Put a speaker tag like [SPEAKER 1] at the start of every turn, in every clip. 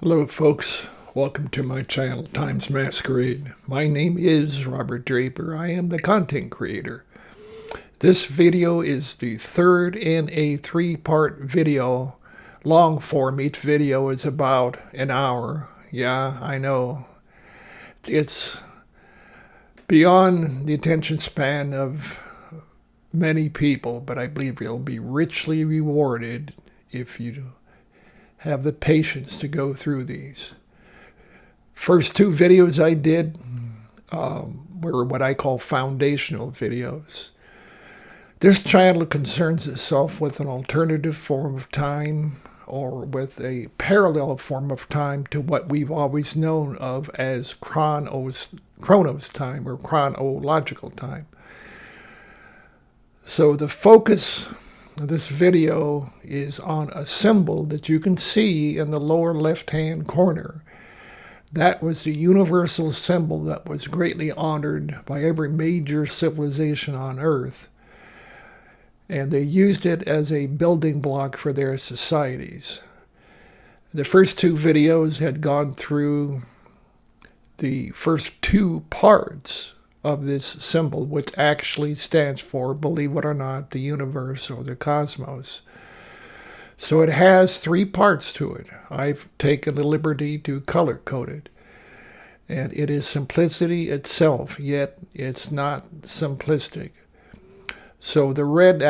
[SPEAKER 1] Hello folks, welcome to my channel, TimesMasquerade. My name is Robert Draper. I am the content creator. This video is the third in a three-part video, long form. Each video is about an hour. Yeah, I know. It's beyond the attention span of many people, but I believe you'll be richly rewarded if you have the patience to go through these. First two videos I did were what I call foundational videos. This channel concerns itself with an alternative form of time, or with a parallel form of time to what we've always known of as chronos time or chronological time. So the focus this video is on a symbol that you can see in the lower left-hand corner. That was the universal symbol that was greatly honored by every major civilization on Earth. And they used it as a building block for their societies. The first two videos had gone through the first two parts of this symbol, which actually stands for, believe it or not, the universe or the cosmos. So it has three parts to it. I've taken the liberty to color code it. And it is simplicity itself, yet it's not simplistic. So the red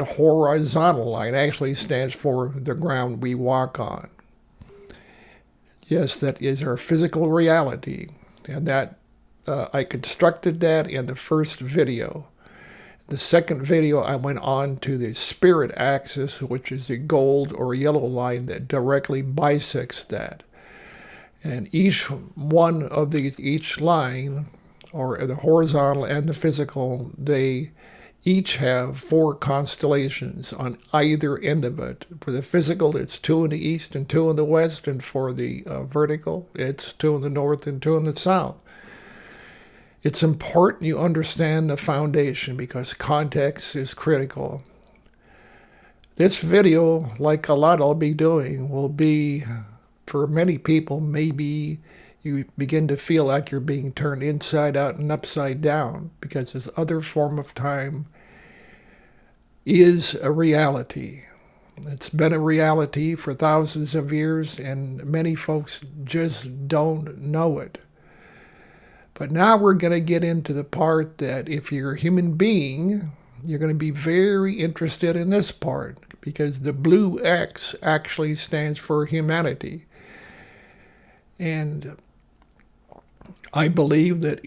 [SPEAKER 1] horizontal line actually stands for the ground we walk on. Yes, that is our physical reality. And that I constructed that in the first video. The second video, I went on to the spirit axis, which is the gold or yellow line that directly bisects that. And each one of these, each line, or the horizontal and the physical, they each have four constellations on either end of it. For the physical, it's two in the east and two in the west, and for the vertical, it's two in the north and two in the south. It's important you understand the foundation because context is critical. This video, like a lot I'll be doing, will be, for many people, maybe you begin to feel like you're being turned inside out and upside down because this other form of time is a reality. It's been a reality for thousands of years, and many folks just don't know it. But now we're going to get into the part that if you're a human being, you're going to be very interested in this part, because the blue X actually stands for humanity. And I believe that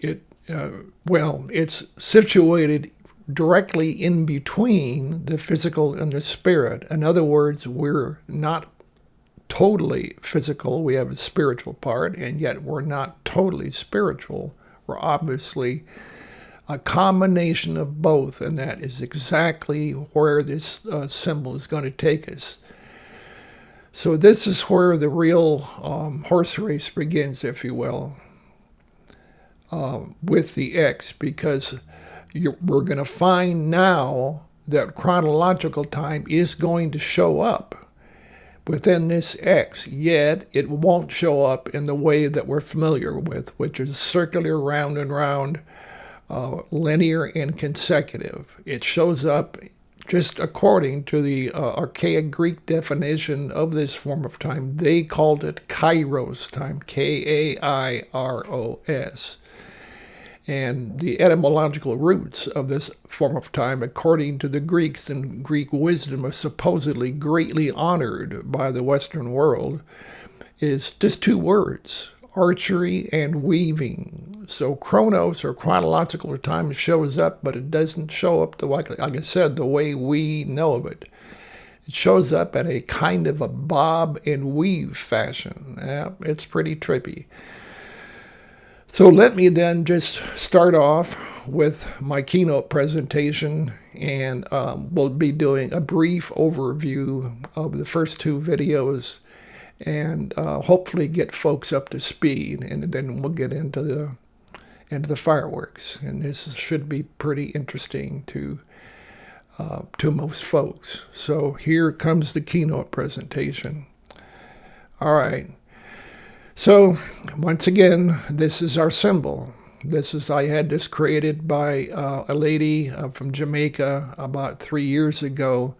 [SPEAKER 1] it's situated directly in between the physical and the spirit. In other words, we're not totally physical. We have a spiritual part, and yet we're not totally spiritual. We're obviously a combination of both, and that is exactly where this symbol is going to take us. So this is where the real horse race begins, if you will, with the X, because we're going to find now that chronological time is going to show up within this X, yet it won't show up in the way that we're familiar with, which is circular, round and round, linear and consecutive. It shows up just according to the archaic Greek definition of this form of time. They called it Kairos time, Kairos. And the etymological roots of this form of time, according to the Greeks and Greek wisdom, are supposedly greatly honored by the Western world, is just two words: archery and weaving. So chronos, or chronological time, shows up, but it doesn't show up, like I said, the way we know of it. It shows up in a kind of a bob and weave fashion. Yeah, it's pretty trippy. So let me then just start off with my keynote presentation, and we'll be doing a brief overview of the first two videos and hopefully get folks up to speed, and then we'll get into the fireworks. And this should be pretty interesting to most folks. So here comes the keynote presentation. All right. So once again, this is our symbol. I had this created by a lady from Jamaica about 3 years ago.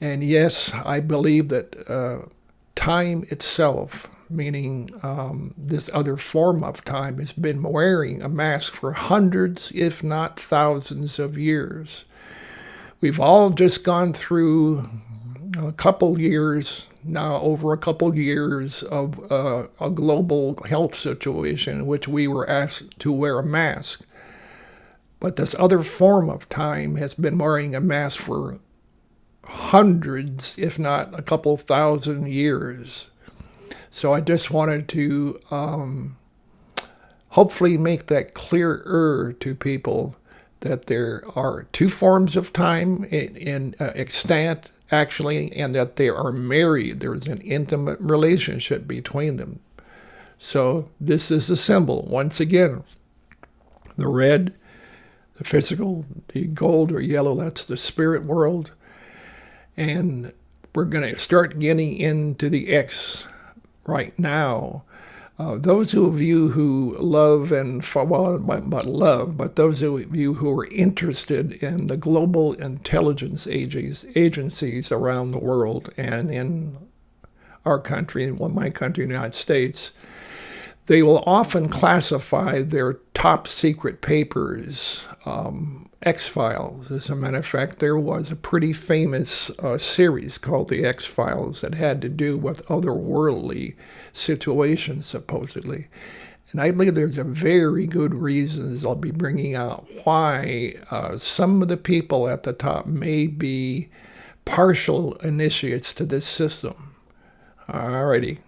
[SPEAKER 1] And yes, I believe that time itself, meaning this other form of time, has been wearing a mask for hundreds, if not thousands of years. We've all just gone through a couple years now, over a couple years of a global health situation in which we were asked to wear a mask. But this other form of time has been wearing a mask for hundreds, if not a couple thousand years. So I just wanted to hopefully make that clearer to people that there are two forms of time in extant, actually, and that they are married. There's an intimate relationship between them. So this is the symbol. Once again, the red, the physical, the gold or yellow, that's the spirit world. And we're going to start getting into the X right now. Those of you who love and, well, not love, but those of you who are interested in the global intelligence agencies around the world and in our country, well, my country, the United States, they will often classify their top secret papers, X-Files. As a matter of fact, there was a pretty famous series called The X-Files that had to do with otherworldly situations, supposedly. And I believe there's a very good reasons I'll be bringing out why some of the people at the top may be partial initiates to this system. Alrighty.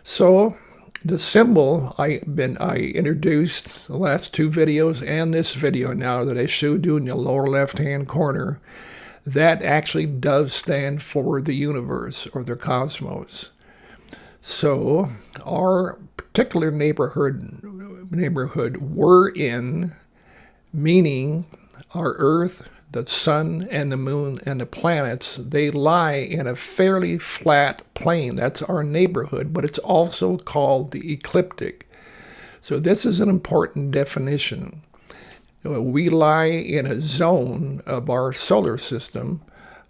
[SPEAKER 1] So the symbol I introduced the last two videos and this video now that I showed you in the lower left-hand corner, that actually does stand for the universe or the cosmos. So our particular neighborhood we're in, meaning our Earth, the sun and the moon and the planets, they lie in a fairly flat plane. That's our neighborhood, but it's also called the ecliptic. So this is an important definition. We lie in a zone of our solar system,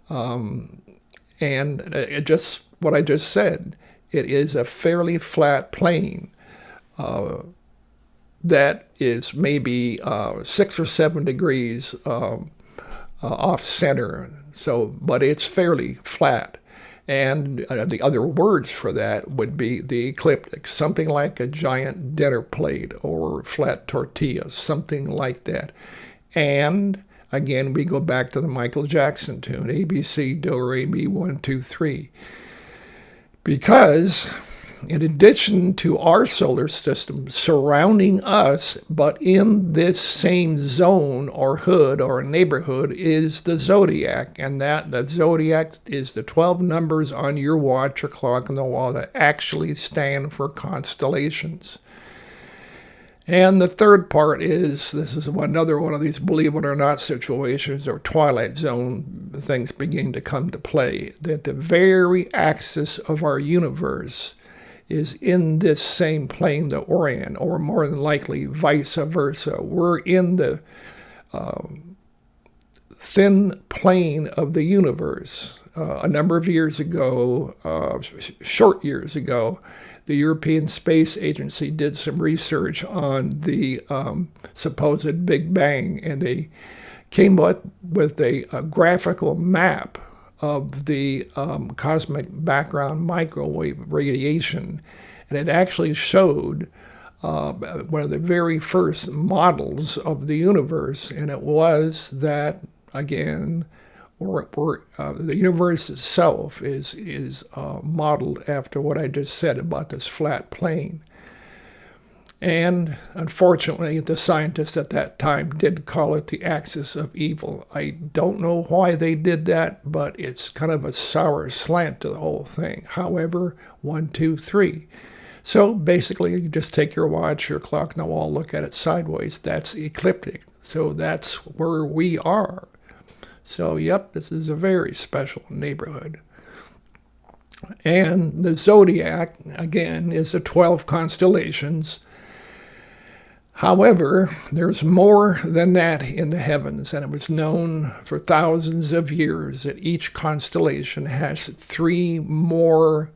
[SPEAKER 1] and just what I just said, it is a fairly flat plane that is maybe 6 or 7 degrees off center, so, but it's fairly flat. And the other words for that would be the ecliptic, something like a giant dinner plate or flat tortilla, something like that. And again, we go back to the Michael Jackson tune, ABC, do, re, mi, 1, 2, 3. Because in addition to our solar system surrounding us, but in this same zone or hood or neighborhood is the zodiac. And the zodiac is the 12 numbers on your watch or clock on the wall that actually stand for constellations. And the third part is, this is another one of these believe it or not situations or Twilight Zone things begin to come to play, that the very axis of our universe is in this same plane that we're in, or more than likely vice versa. We're in the thin plane of the universe. A number of years ago, short years ago, the European Space Agency did some research on the supposed Big Bang, and they came up with a graphical map of the cosmic background microwave radiation. And it actually showed one of the very first models of the universe, and it was that, again, the universe itself is modeled after what I just said about this flat plane. And unfortunately, the scientists at that time did call it the axis of evil. I don't know why they did that, but it's kind of a sour slant to the whole thing. However, 1, 2, 3. So basically, you just take your watch, your clock on the wall, look at it sideways. That's ecliptic. So that's where we are. So, yep, this is a very special neighborhood. And the zodiac, again, is the 12 constellations. However, there's more than that in the heavens, and it was known for thousands of years that each constellation has 3 more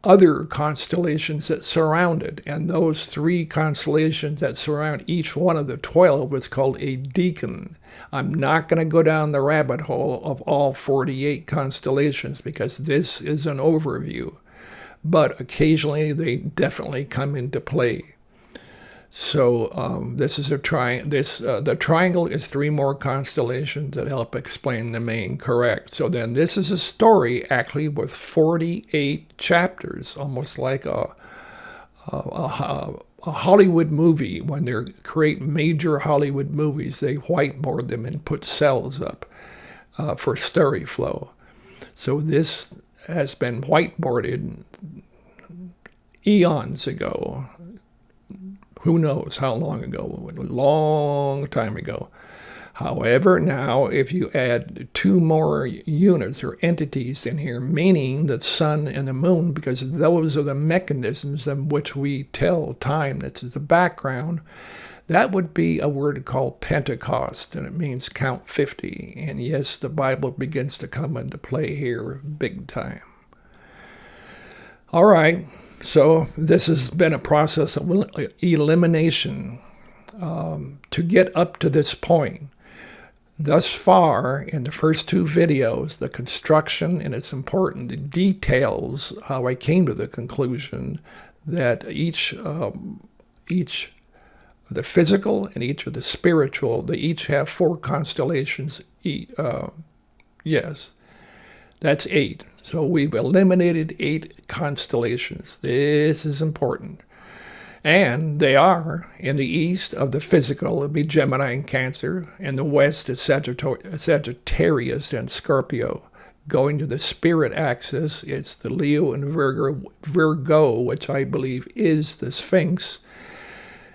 [SPEAKER 1] other constellations that surround it, and those 3 constellations that surround each one of the 12 is called a decan. I'm not going to go down the rabbit hole of all 48 constellations because this is an overview, but occasionally they definitely come into play. So this is a the triangle is 3 more constellations that help explain the main, correct. So then this is a story actually with 48 chapters, almost like a Hollywood movie. When they create major Hollywood movies, they whiteboard them and put cells up for story flow. So this has been whiteboarded eons ago. Who knows how long ago? A long time ago. However, now if you add 2 more units or entities in here, meaning the sun and the moon, because those are the mechanisms in which we tell time, that's the background, that would be a word called Pentecost, and it means count 50. And yes, the Bible begins to come into play here big time. All right. So this has been a process of elimination to get up to this point. Thus far, in the first 2 videos, the construction, and it's important, the details, how I came to the conclusion that each of the physical and each of the spiritual, they each have 4 constellations. Yes, that's 8. So we've eliminated 8 constellations. This is important. And they are, in the east of the physical, it would be Gemini and Cancer. In the west, it's Sagittarius and Scorpio. Going to the spirit axis, it's the Leo and Virgo, which I believe is the Sphinx.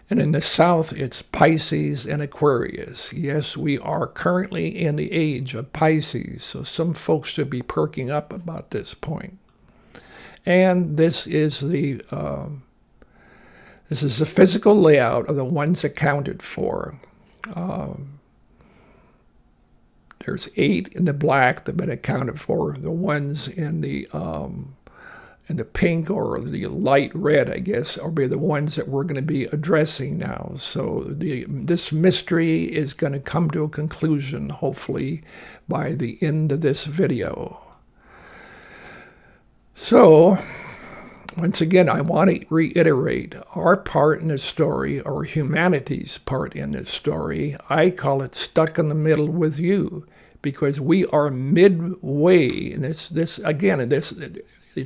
[SPEAKER 1] And in the south, it's Pisces and Aquarius. Yes, we are currently in the age of Pisces, so some folks should be perking up about this point. And this is the physical layout of the ones accounted for. There's 8 in the black that have been accounted for. The ones in the pink or the light red, I guess, will be the ones that we're going to be addressing now. So this mystery is going to come to a conclusion, hopefully, by the end of this video. So, once again, I want to reiterate our part in this story, or humanity's part in this story. I call it stuck in the middle with you, because we are midway. And it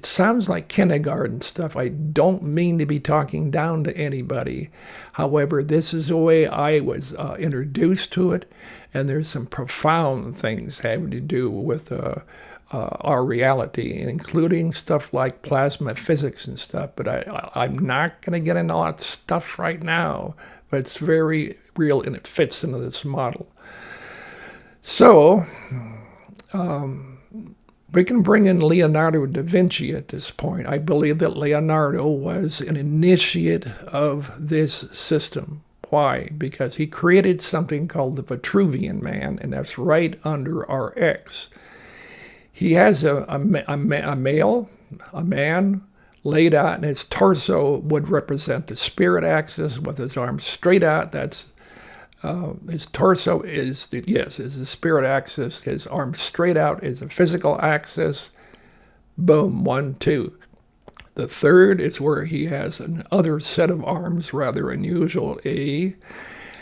[SPEAKER 1] sounds like kindergarten stuff. I don't mean to be talking down to anybody. However, this is the way I was introduced to it, and there's some profound things having to do with our reality, including stuff like plasma physics and stuff. But I'm not going to get into all that stuff right now, but it's very real, and it fits into this model. So, we can bring in Leonardo da Vinci at this point. I believe that Leonardo was an initiate of this system. Why? Because he created something called the Vitruvian Man, and that's right under our X. He has a man, laid out, and his torso would represent the spirit axis with his arms straight out. That's his torso is the spirit axis. His arms straight out is a physical axis. Boom, 1, 2. The third is where he has another set of arms, rather unusual, A.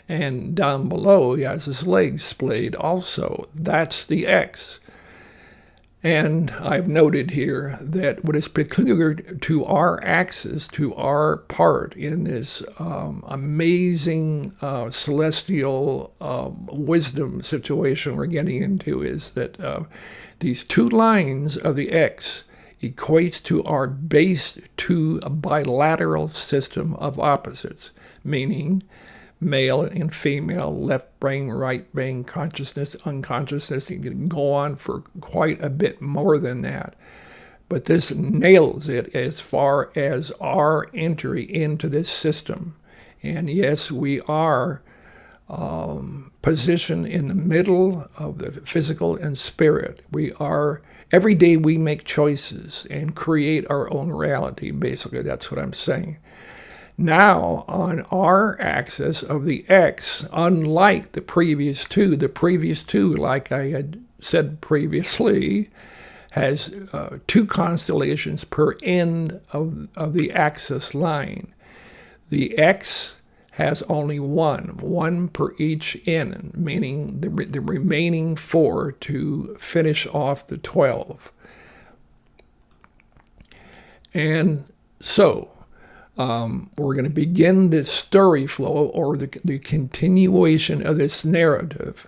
[SPEAKER 1] And down below, he has his legs splayed also. That's the X. And I've noted here that what is peculiar to our axis, to our part in this amazing celestial wisdom situation we're getting into, is that these 2 lines of the X equates to our base to a bilateral system of opposites, meaning male and female, left brain, right brain, consciousness, unconsciousness. You can go on for quite a bit more than that. But this nails it as far as our entry into this system. And yes, we are positioned in the middle of the physical and spirit. We are, every day we make choices and create our own reality. Basically, that's what I'm saying. Now, on our axis of the X, unlike the previous two, like I had said previously, has two constellations per end of the axis line. The X has only one per each end, meaning the remaining 4 to finish off the 12. And so, we're going to begin this story flow, or the continuation of this narrative.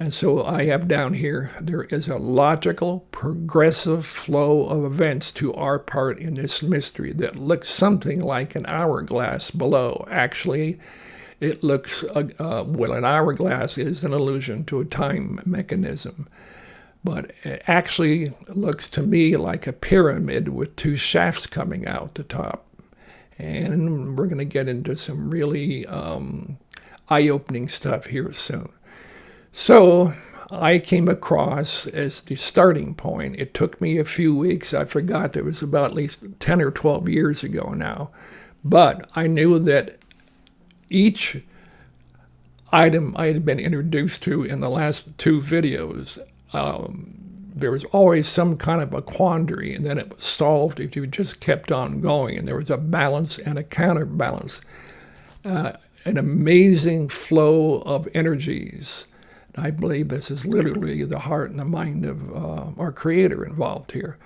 [SPEAKER 1] And so I have down here, there is a logical, progressive flow of events to our part in this mystery that looks something like an hourglass below. Actually, it looks, well, an hourglass is an allusion to a time mechanism. But it actually looks to me like a pyramid with 2 shafts coming out the top. And we're going to get into some really eye-opening stuff here soon. So I came across as the starting point. It took me a few weeks. I forgot, it was about at least 10 or 12 years ago now. But I knew that each item I had been introduced to in the last 2 videos, there was always some kind of a quandary, and then it was solved if you just kept on going. And there was a balance and a counterbalance. An amazing flow of energies. I believe this is literally the heart and the mind of our Creator involved here.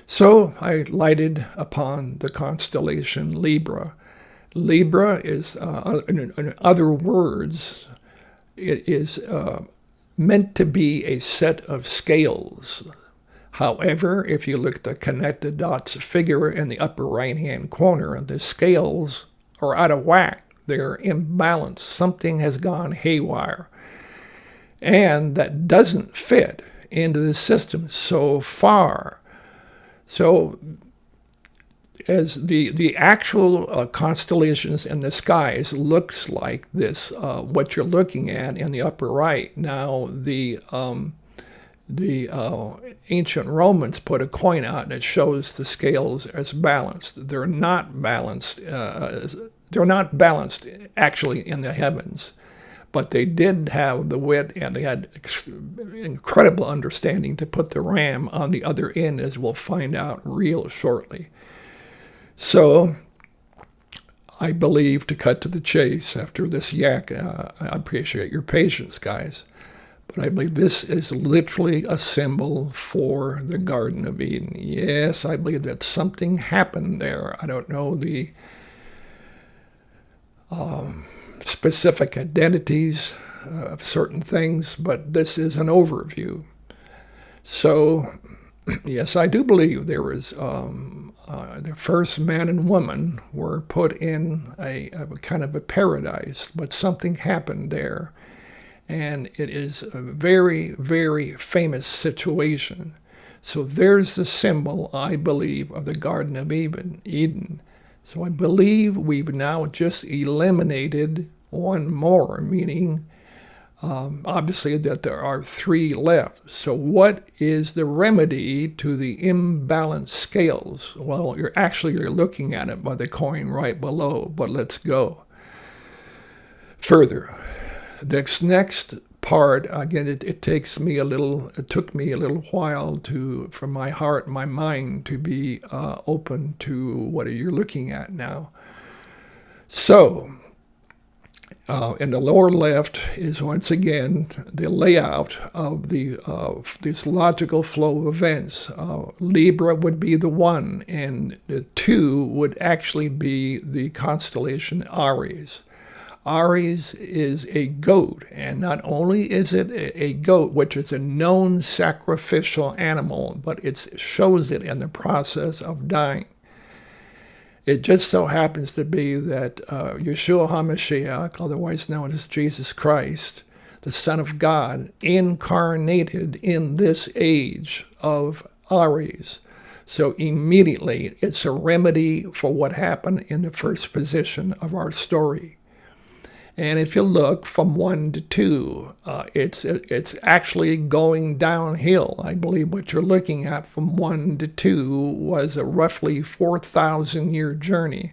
[SPEAKER 1] So I lighted upon the constellation Libra. Libra is, in other words, it is meant to be a set of scales. However, if you look at the connected dots figure in the upper right-hand corner, the scales are out of whack. They're imbalanced. Something has gone haywire. And that doesn't fit into the system so far. So as the actual constellations in the skies looks like this, what you're looking at in the upper right. Now, the ancient Romans put a coin out and it shows the scales as balanced. They're not balanced. They're not balanced actually in the heavens. But they did have the wit, and they had incredible understanding to put the ram on the other end, as we'll find out real shortly. So I believe, to cut to the chase after this yak, I appreciate your patience, guys, but I believe this is literally a symbol for the Garden of Eden. Yes, I believe that something happened there. I don't know the specific identities of certain things, but this is an overview. So, yes, I do believe there was the first man and woman were put in a kind of a paradise, but something happened there, and it is a very, very famous situation. So there's the symbol, I believe, of the Garden of Eden. So I believe we've now just eliminated one more, meaning obviously that there are 3 left. So what is the remedy to the imbalanced scales? Well, you're looking at it by the coin right below, but let's go further. This next part, again, it took me a little while for my heart and my mind to be open to what you're looking at now. So, in the lower left is once again the layout of this logical flow of events. Libra would be the 1, and the 2 would actually be the constellation Aries. Aries is a goat, and not only is it a goat, which is a known sacrificial animal, but it shows it in the process of dying. It just so happens to be that Yeshua HaMashiach, otherwise known as Jesus Christ, the Son of God, incarnated in this age of Aries. So immediately, it's a remedy for what happened in the first position of our story. And if you look from 1 to 2, it's actually going downhill. I believe what you're looking at from 1 to 2 was a roughly 4,000-year journey.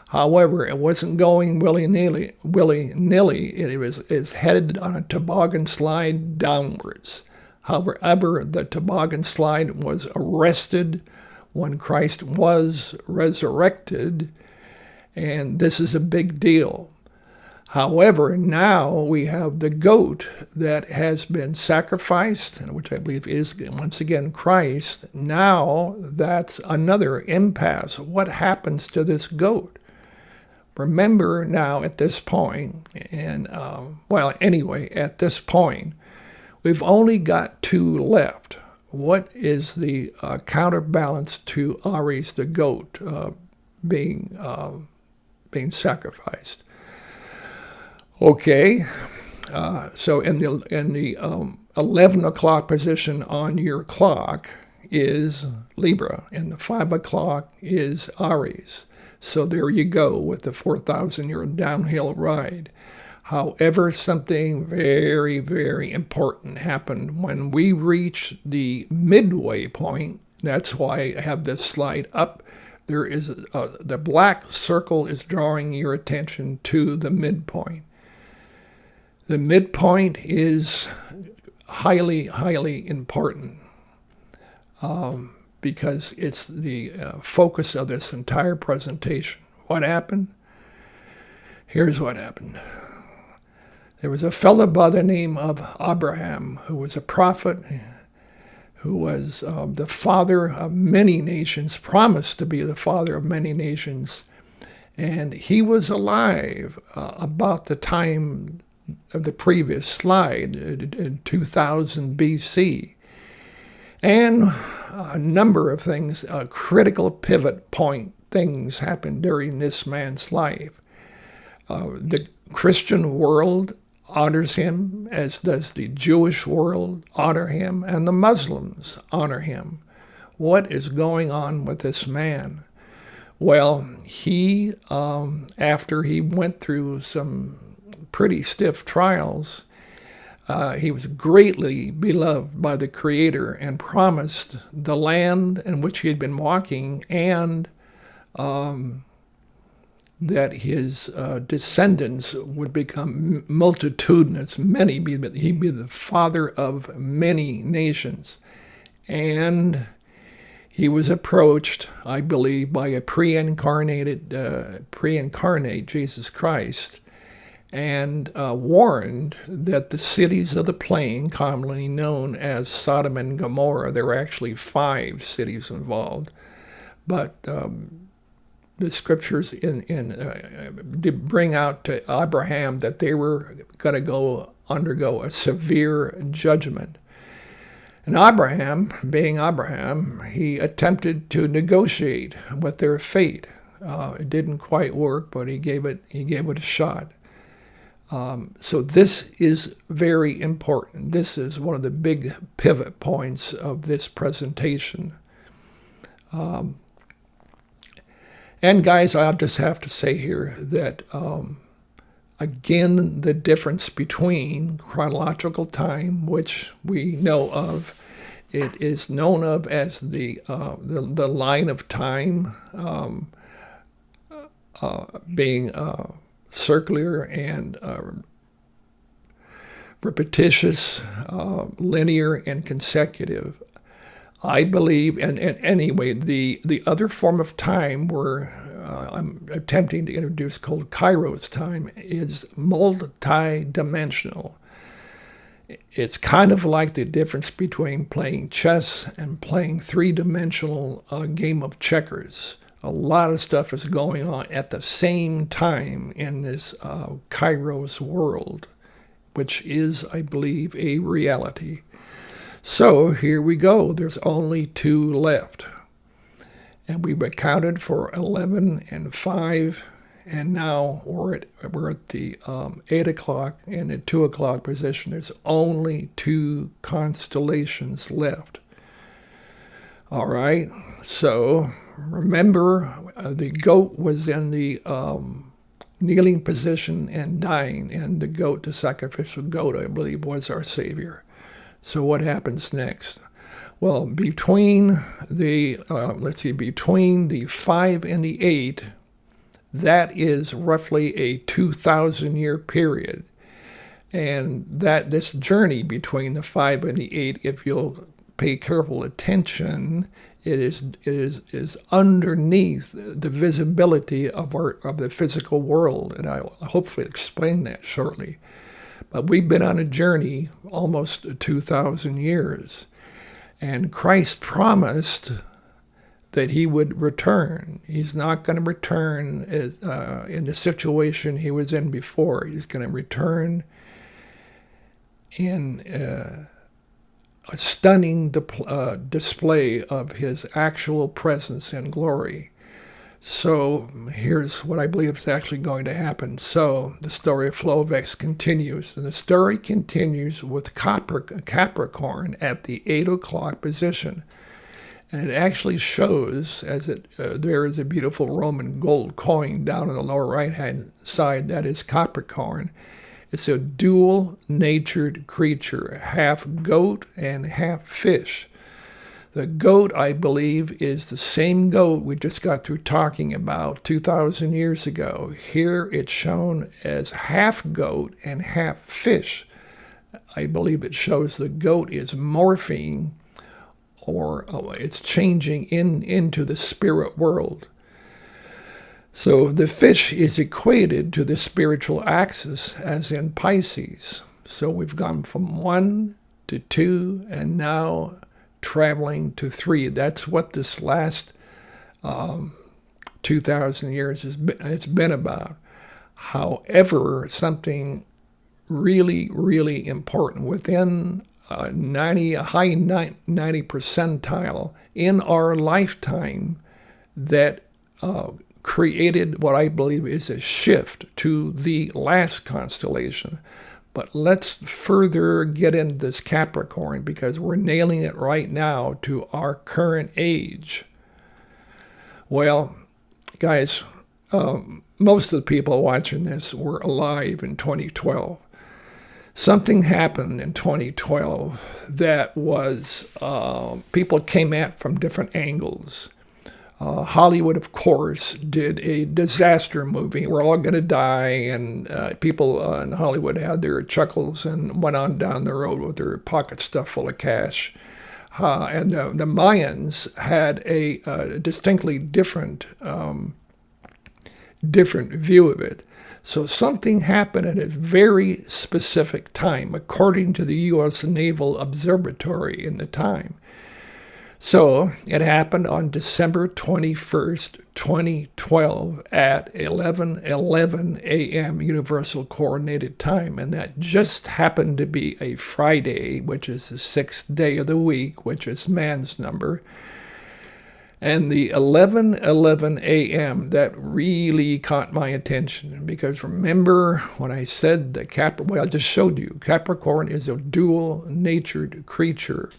[SPEAKER 1] However, it wasn't going willy-nilly. It's headed on a toboggan slide downwards. However, the toboggan slide was arrested when Christ was resurrected, and this is a big deal. However, now we have the goat that has been sacrificed, which I believe is, once again, Christ. Now that's another impasse. What happens to this goat? Remember now at this point, and at this point, we've only got 2 left. What is the counterbalance to Aries, the goat, being sacrificed? Okay, so in the 11 o'clock position on your clock is Libra, and the 5 o'clock is Aries. So there you go with the 4,000-year downhill ride. However, something very, very important happened when we reached the midway point. That's why I have this slide up. There is the black circle is drawing your attention to the midpoint. The midpoint is highly, highly important because it's the focus of this entire presentation. What happened? Here's what happened. There was a fellow by the name of Abraham, who was a prophet, who was the father of many nations, promised to be the father of many nations. And he was alive about the time of the previous slide, in 2000 BC. And a number of things, critical pivot point things happened during this man's life. The Christian world honors him, as does the Jewish world honor him, and the Muslims honor him. What is going on with this man? Well, he, after he went through some pretty stiff trials, he was greatly beloved by the Creator and promised the land in which he had been walking, and that his descendants would become multitudinous, many. He'd be the father of many nations. And he was approached, I believe, by a pre-incarnate Jesus Christ, and warned that the cities of the plain, commonly known as Sodom and Gomorrah, there were actually 5 cities involved, but the scriptures did bring out to Abraham that they were going to undergo a severe judgment. And Abraham, being Abraham, he attempted to negotiate with their fate. It didn't quite work, but he gave it a shot. So this is very important. This is one of the big pivot points of this presentation. And guys, I'll just have to say here that, again, the difference between chronological time, which we know of, it is known of as the line of time, being circular and repetitious, linear and consecutive. I believe, and anyway, the other form of time where I'm attempting to introduce, called Kairos time, is multi-dimensional. It's kind of like the difference between playing chess and playing 3-dimensional game of checkers. A lot of stuff is going on at the same time in this Kairos world, which is, I believe, a reality. So here we go. There's only 2 left. And we've accounted for 11 and 5. And now we're at the 8 o'clock and the 2 o'clock position. There's only 2 constellations left. All right. So remember, the goat was in the kneeling position and dying, and the goat, the sacrificial goat, I believe, was our Savior. So what happens next? Well, between the between the 5 and the 8, that is roughly a 2,000-year period. And that this journey between the 5 and the 8, if you'll pay careful attention, it is underneath the visibility of the physical world, and I will hopefully explain that shortly. But we've been on a journey almost 2,000 years, and Christ promised that he would return. He's not going to return in the situation he was in before. He's going to return in a stunning display of his actual presence and glory. So here's what I believe is actually going to happen. So the story of Flovex continues, and the story continues with Capricorn at the 8 o'clock position. And it actually shows, as there is a beautiful Roman gold coin down on the lower right-hand side, that is Capricorn. It's a dual-natured creature, half goat and half fish. The goat, I believe, is the same goat we just got through talking about 2,000 years ago. Here it's shown as half goat and half fish. I believe it shows the goat is morphing, or it's changing into the spirit world. So the fish is equated to the spiritual axis, as in Pisces. So we've gone from 1 to 2, and now traveling to 3. That's what this last 2,000 years it's been about. However, something really, really important within a high 90 percentile in our lifetime that created what I believe is a shift to the last constellation. But let's further get into this Capricorn, because we're nailing it right now to our current age. Well, guys, most of the people watching this were alive in 2012. Something happened in 2012 that was, people came at from different angles. Hollywood, of course, did a disaster movie. We're all going to die, and people in Hollywood had their chuckles and went on down the road with their pockets stuffed full of cash. And the Mayans had a distinctly different view of it. So something happened at a very specific time, according to the U.S. Naval Observatory in the time. So it happened on December 21st, 2012 at 11:11 a.m. Universal Coordinated Time. And that just happened to be a Friday, which is the 6th day of the week, which is man's number. And the 11:11 a.m., that really caught my attention, because remember when I said that I just showed you, Capricorn is a dual-natured creature.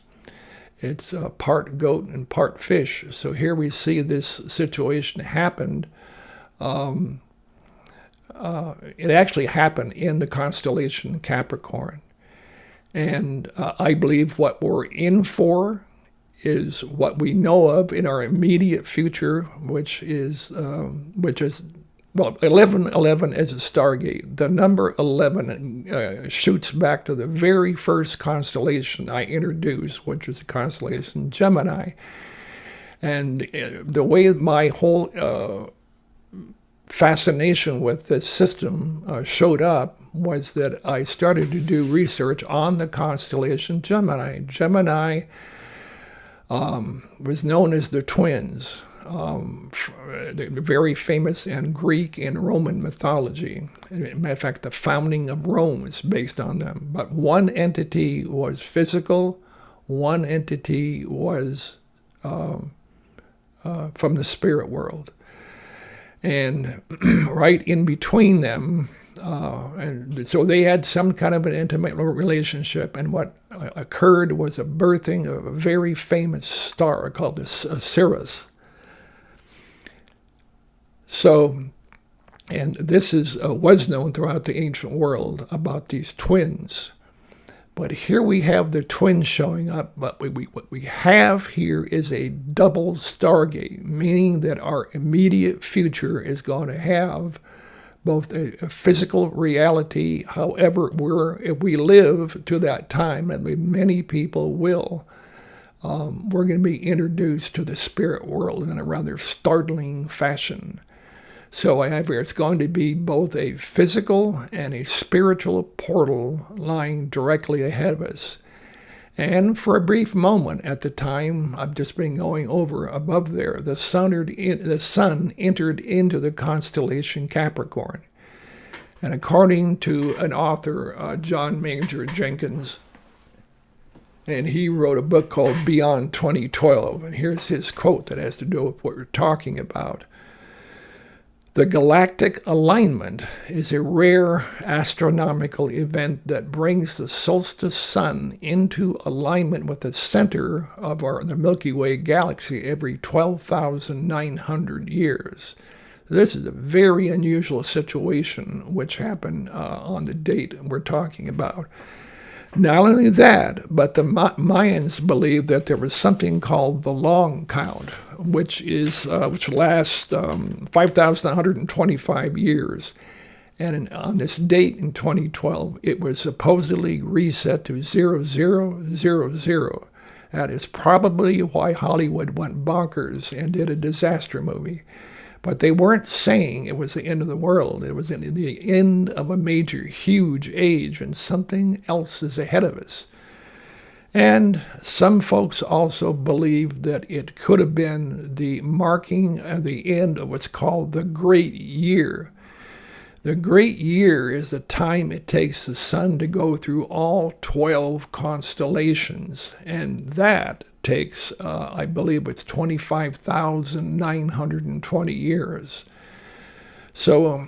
[SPEAKER 1] It's part goat and part fish. So here we see this situation happened. It actually happened in the constellation Capricorn. And I believe what we're in for is what we know of in our immediate future, which is 1111 is a stargate. The number 11 shoots back to the very first constellation I introduced, which is the constellation Gemini. And the way my whole fascination with this system showed up was that I started to do research on the constellation Gemini. Gemini was known as the twins. Very famous in Greek and Roman mythology. As a matter of fact, the founding of Rome is based on them. But one entity was physical, one entity was from the spirit world. And right in between them And so they had some kind of an intimate relationship. And what occurred was a birthing of a very famous star called the Sirius. So, and this was known throughout the ancient world about these twins. But here we have the twins showing up, but what we have here is a double stargate, meaning that our immediate future is going to have both a physical reality, however, if we live to that time, and many people will, we're going to be introduced to the spirit world in a rather startling fashion. So however, it's going to be both a physical and a spiritual portal lying directly ahead of us. And for a brief moment at the time I've just been going over above there, the sun entered into the constellation Capricorn. And according to an author, John Major Jenkins, and he wrote a book called Beyond 2012. And here's his quote that has to do with what we're talking about. The galactic alignment is a rare astronomical event that brings the solstice sun into alignment with the center of the Milky Way galaxy every 12,900 years. This is a very unusual situation which happened on the date we're talking about. Not only that, but the Mayans believed that there was something called the long count, which lasts 5,125 years. And on this date in 2012, it was supposedly reset to 0000. That is probably why Hollywood went bonkers and did a disaster movie. But they weren't saying it was the end of the world. It was the end of a major, huge age, and something else is ahead of us. And some folks also believe that it could have been the marking of the end of what's called the Great Year. The Great Year is the time it takes the sun to go through all 12 constellations, and that takes, I believe it's 25,920 years. So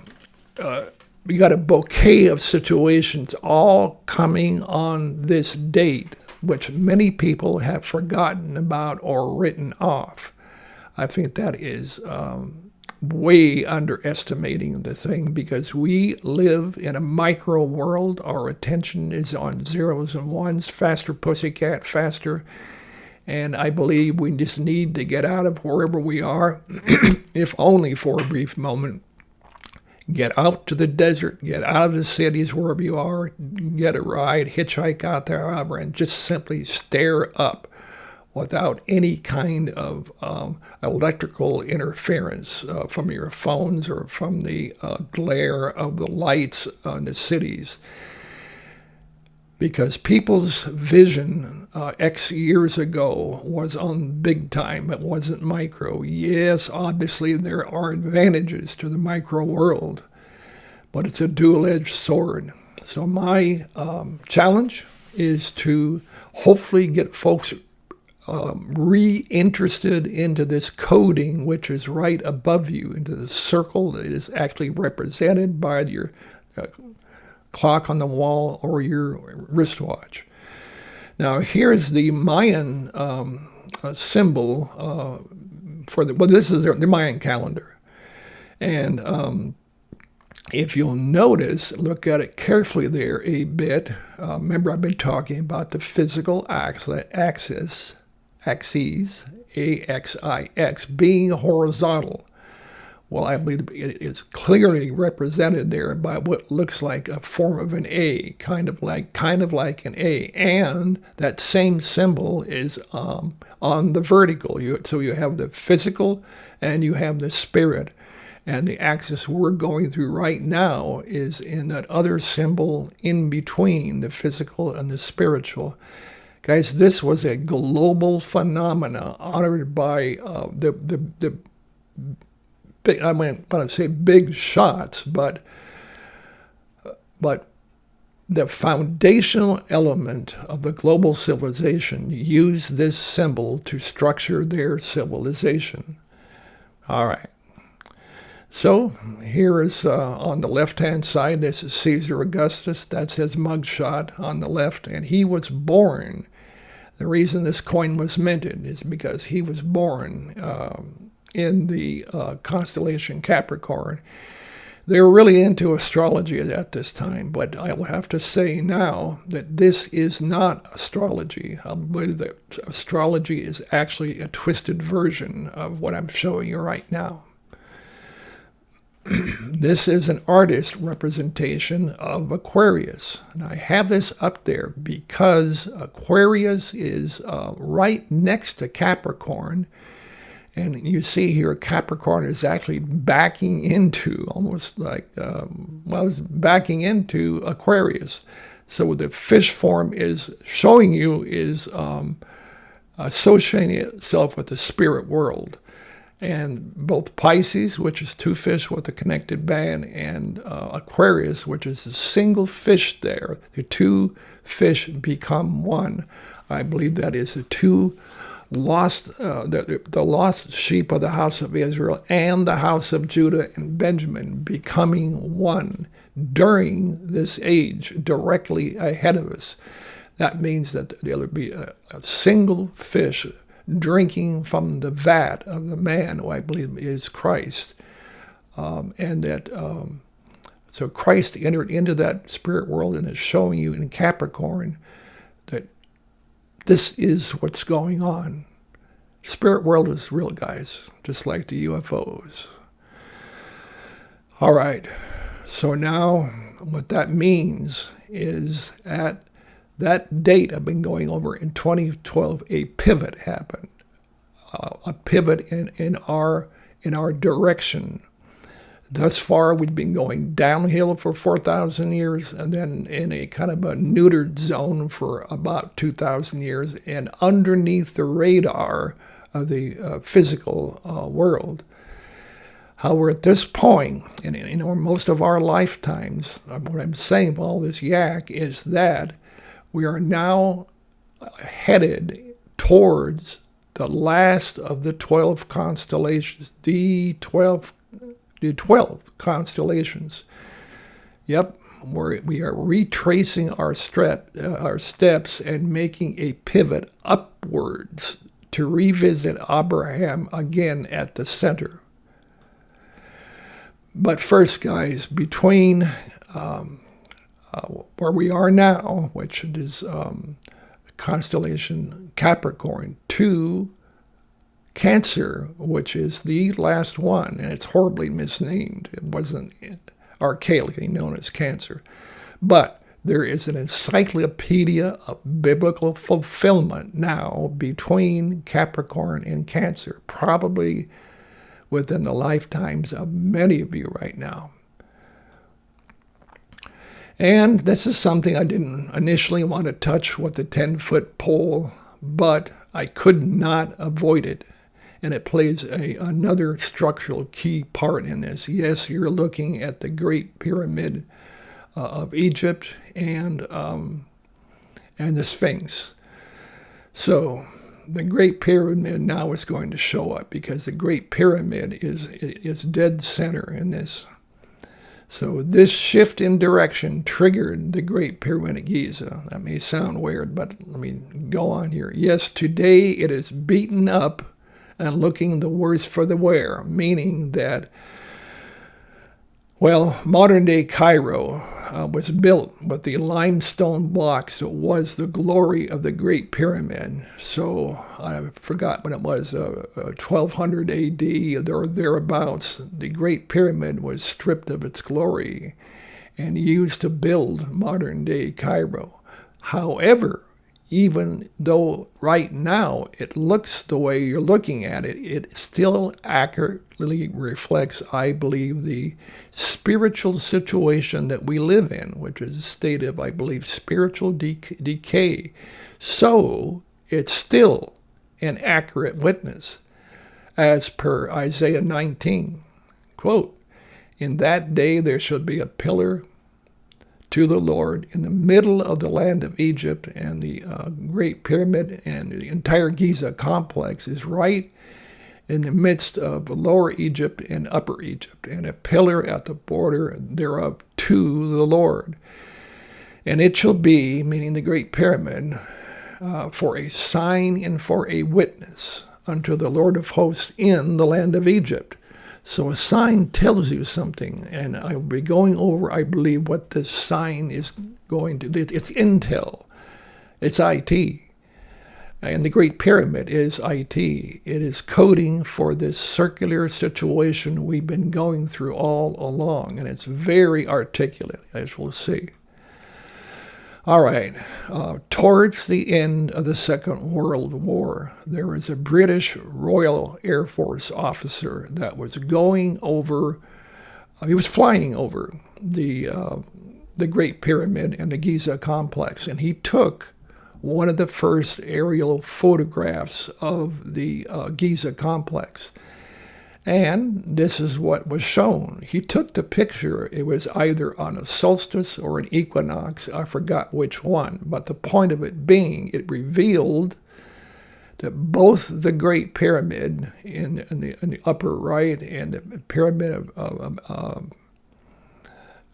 [SPEAKER 1] we got a bouquet of situations all coming on this date, which many people have forgotten about or written off. I think that is way underestimating the thing, because we live in a micro world. Our attention is on zeros and ones, faster pussycat, faster. And I believe we just need to get out of wherever we are, if only for a brief moment. Get out to the desert, get out of the cities wherever you are, get a ride, hitchhike out there, however, and just simply stare up without any kind of electrical interference from your phones or from the glare of the lights in the cities. Because people's vision X years ago was on big time. It wasn't micro. Yes, obviously there are advantages to the micro world, but it's a dual-edged sword. So my challenge is to hopefully get folks re-interested into this coding, which is right above you, into the circle that is actually represented by your clock on the wall or your wristwatch. Now, here's the Mayan symbol this is the Mayan calendar. And if you'll notice, look at it carefully there a bit. Remember, I've been talking about the physical axes, AXIX, being horizontal. Well, I believe it is clearly represented there by what looks like a form of an A, kind of like an A, and that same symbol is on the vertical. So you have the physical and you have the spirit, and the axis we're going through right now is in that other symbol in between the physical and the spiritual. Guys, this was a global phenomena honored by the I want to say big shots, but the foundational element of the global civilization used this symbol to structure their civilization. All right. So here is on the left-hand side, this is Caesar Augustus. That's his mugshot on the left, and he was born. The reason this coin was minted is because he was born in the constellation Capricorn. They were really into astrology at this time, but I will have to say now that this is not astrology. I believe that astrology is actually a twisted version of what I'm showing you right now. This is an artist representation of Aquarius. And I have this up there because Aquarius is right next to Capricorn. And you see here, Capricorn is actually backing into, almost like, it's backing into Aquarius. So the fish form is showing you is associating itself with the spirit world. And both Pisces, which is two fish with a connected band, and Aquarius, which is a single fish there, the two fish become one. I believe that is the two lost, the lost sheep of the house of Israel and the house of Judah and Benjamin becoming one during this age, directly ahead of us. That means that there will be a single fish drinking from the vat of the man who I believe is Christ. And that, so Christ entered into that spirit world and is showing you in Capricorn that this is what's going on. Spirit world is real, guys, just like the UFOs. All right, so now what that means is at that date I've been going over in 2012, a pivot happened, a pivot in our direction. Thus far, we've been going downhill for 4,000 years, and then in a kind of a neutered zone for about 2,000 years, and underneath the radar of the physical world. However, at this point, in most of our lifetimes, what I'm saying with all this yak is that we are now headed towards the last of the 12 constellations, the 12 constellations. Yep, we are retracing our steps and making a pivot upwards to revisit Abraham again at the center. But first, guys, between where we are now, which is constellation Capricorn, to Cancer, which is the last one, and it's horribly misnamed. It wasn't archaically known as Cancer. But there is an encyclopedia of biblical fulfillment now between Capricorn and Cancer, probably within the lifetimes of many of you right now. And this is something I didn't initially want to touch with the 10-foot pole, but I could not avoid it. And it plays another structural key part in this. Yes, you're looking at the Great Pyramid of Egypt and the Sphinx. So the Great Pyramid now is going to show up because the Great Pyramid is dead center in this. So this shift in direction triggered the Great Pyramid of Giza. That may sound weird, but let me go on here. Yes, today it is beaten up and looking the worse for the wear, meaning that, well, modern-day Cairo was built with the limestone blocks that was the glory of the Great Pyramid. So I forgot when it was, 1200 AD or thereabouts. The Great Pyramid was stripped of its glory and used to build modern-day Cairo. However, even though right now it looks the way you're looking at it, it still accurately reflects, I believe, the spiritual situation that we live in, which is a state of, I believe, spiritual decay. So it's still an accurate witness, as per Isaiah 19. Quote, "In that day there shall be a pillar to the Lord in the middle of the land of Egypt," and the Great Pyramid and the entire Giza complex is right in the midst of Lower Egypt and Upper Egypt, and a pillar at the border thereof to the Lord. And it shall be, meaning the Great Pyramid, for a sign and for a witness unto the Lord of hosts in the land of Egypt. So a sign tells you something, and I will be going over, I believe, what this sign is going to do. It's intel. It's IT. And the Great Pyramid is IT. It is coding for this circular situation we've been going through all along, and it's very articulate, as we'll see. All right, towards the end of the Second World War, there was a British Royal Air Force officer that was going over, he was flying over the Great Pyramid and the Giza complex, and he took one of the first aerial photographs of the Giza complex. And this is what was shown. He took the picture. It was either on a solstice or an equinox. I forgot which one. But the point of it being, it revealed that both the Great Pyramid in the upper right and the pyramid and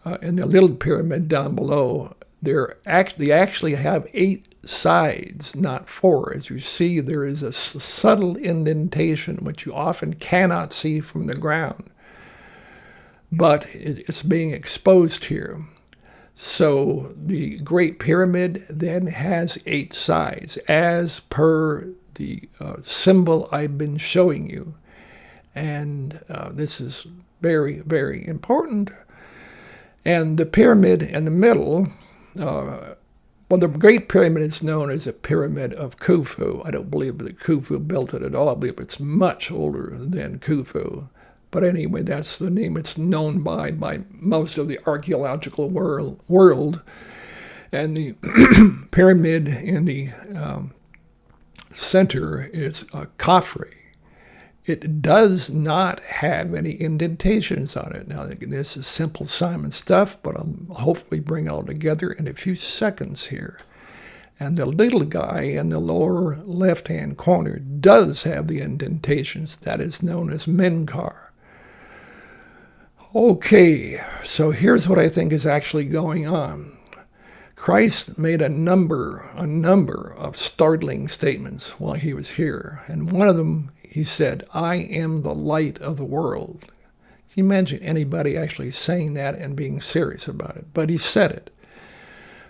[SPEAKER 1] the little pyramid down below, they actually have 8 sides, not 4. As you see, there is a subtle indentation which you often cannot see from the ground, but it's being exposed here. So the Great Pyramid then has 8 sides, as per the symbol I've been showing you. And this is very, very important. And the pyramid in the middle, well, the Great Pyramid is known as a Pyramid of Khufu. I don't believe that Khufu built it at all. I believe it's much older than Khufu. But anyway, that's the name it's known by most of the archaeological world. And the pyramid in the center is Khafre. It does not have any indentations on it. Now, this is simple Simon stuff, but I'll hopefully bring it all together in a few seconds here. And the little guy in the lower left-hand corner does have the indentations. That is known as Menkar. Okay, so here's what I think is actually going on. Christ made a number of startling statements while he was here. And one of them, he said, "I am the light of the world." Can you imagine anybody actually saying that and being serious about it? But he said it.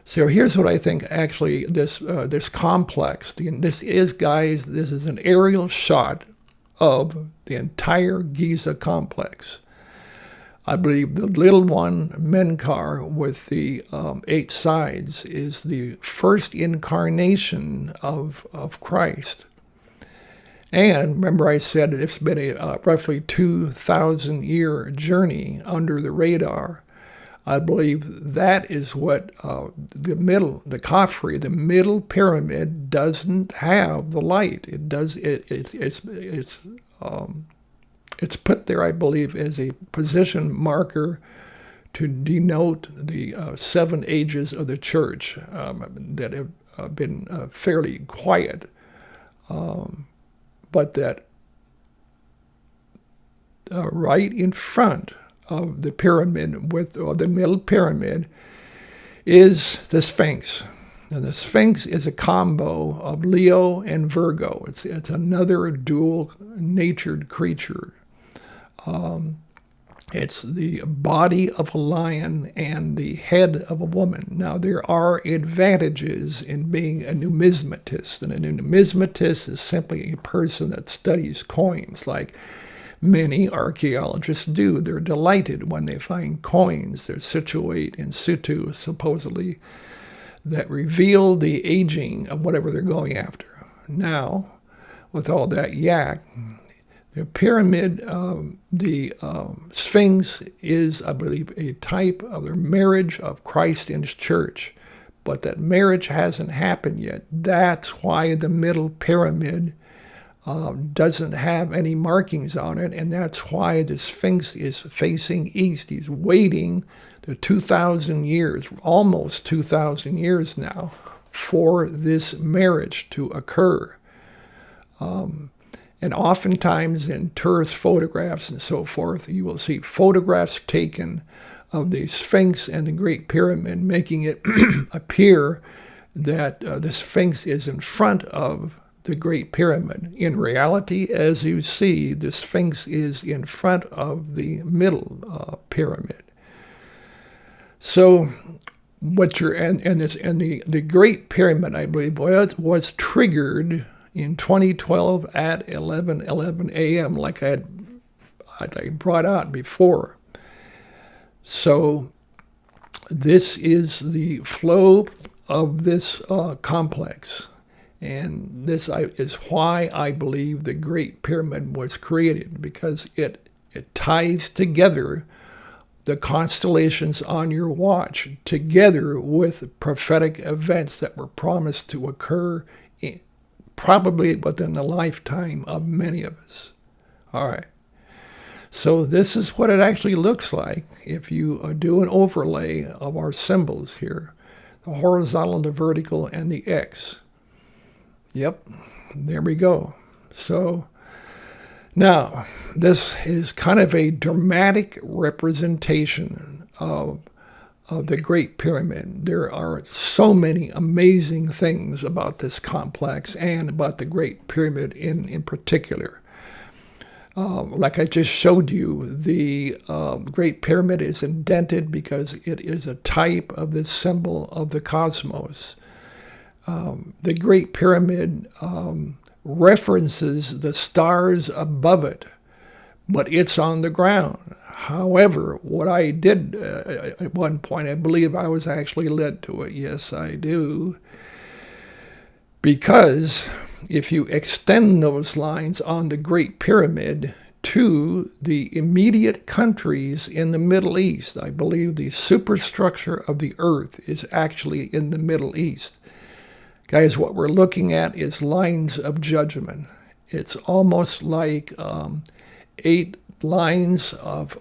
[SPEAKER 1] So here's what I think actually this complex, this is an aerial shot of the entire Giza complex. I believe the little one, Menkar, with the 8 sides, is the first incarnation of Christ. And remember I said it's been a roughly 2,000-year journey under the radar. I believe that is what the Khafre, the middle pyramid, doesn't have the light. It does. It's put there, I believe, as a position marker to denote the 7 ages of the church that have been fairly quiet. But that right in front of the pyramid, or the middle pyramid, is the Sphinx. And the Sphinx is a combo of Leo and Virgo. It's another dual-natured creature. It's the body of a lion and the head of a woman. Now, there are advantages in being a numismatist, and a numismatist is simply a person that studies coins, like many archaeologists do. They're delighted when they find coins that situate in situ, supposedly, that reveal the aging of whatever they're going after. Now, with all that yak, the pyramid, the Sphinx is, I believe, a type of the marriage of Christ and his church. But that marriage hasn't happened yet. That's why the middle pyramid doesn't have any markings on it, and that's why the Sphinx is facing east. He's waiting the 2,000 years, almost 2,000 years now, for this marriage to occur. And oftentimes in tourist photographs and so forth, you will see photographs taken of the Sphinx and the Great Pyramid, making it appear that the Sphinx is in front of the Great Pyramid. In reality, as you see, the Sphinx is in front of the middle pyramid. So what you're the Great Pyramid, I believe, was triggered in 2012 at 11:11 a.m., like I brought out before. So this is the flow of this complex. And this is why I believe the Great Pyramid was created, because it ties together the constellations on your watch together with prophetic events that were promised to occur probably within the lifetime of many of us. All right. So this is what it actually looks like if you do an overlay of our symbols here, the horizontal, the vertical, and the X. Yep, there we go. So now this is kind of a dramatic representation of the Great Pyramid. There are so many amazing things about this complex and about the Great Pyramid in particular. Like I just showed you, the Great Pyramid is indented because it is a type of the symbol of the cosmos. The Great Pyramid references the stars above it, but it's on the ground. However, what I did at one point, I believe I was actually led to it. Yes, I do. Because if you extend those lines on the Great Pyramid to the immediate countries in the Middle East, I believe the superstructure of the earth is actually in the Middle East. Guys, what we're looking at is lines of judgment. It's almost like 8 lines of,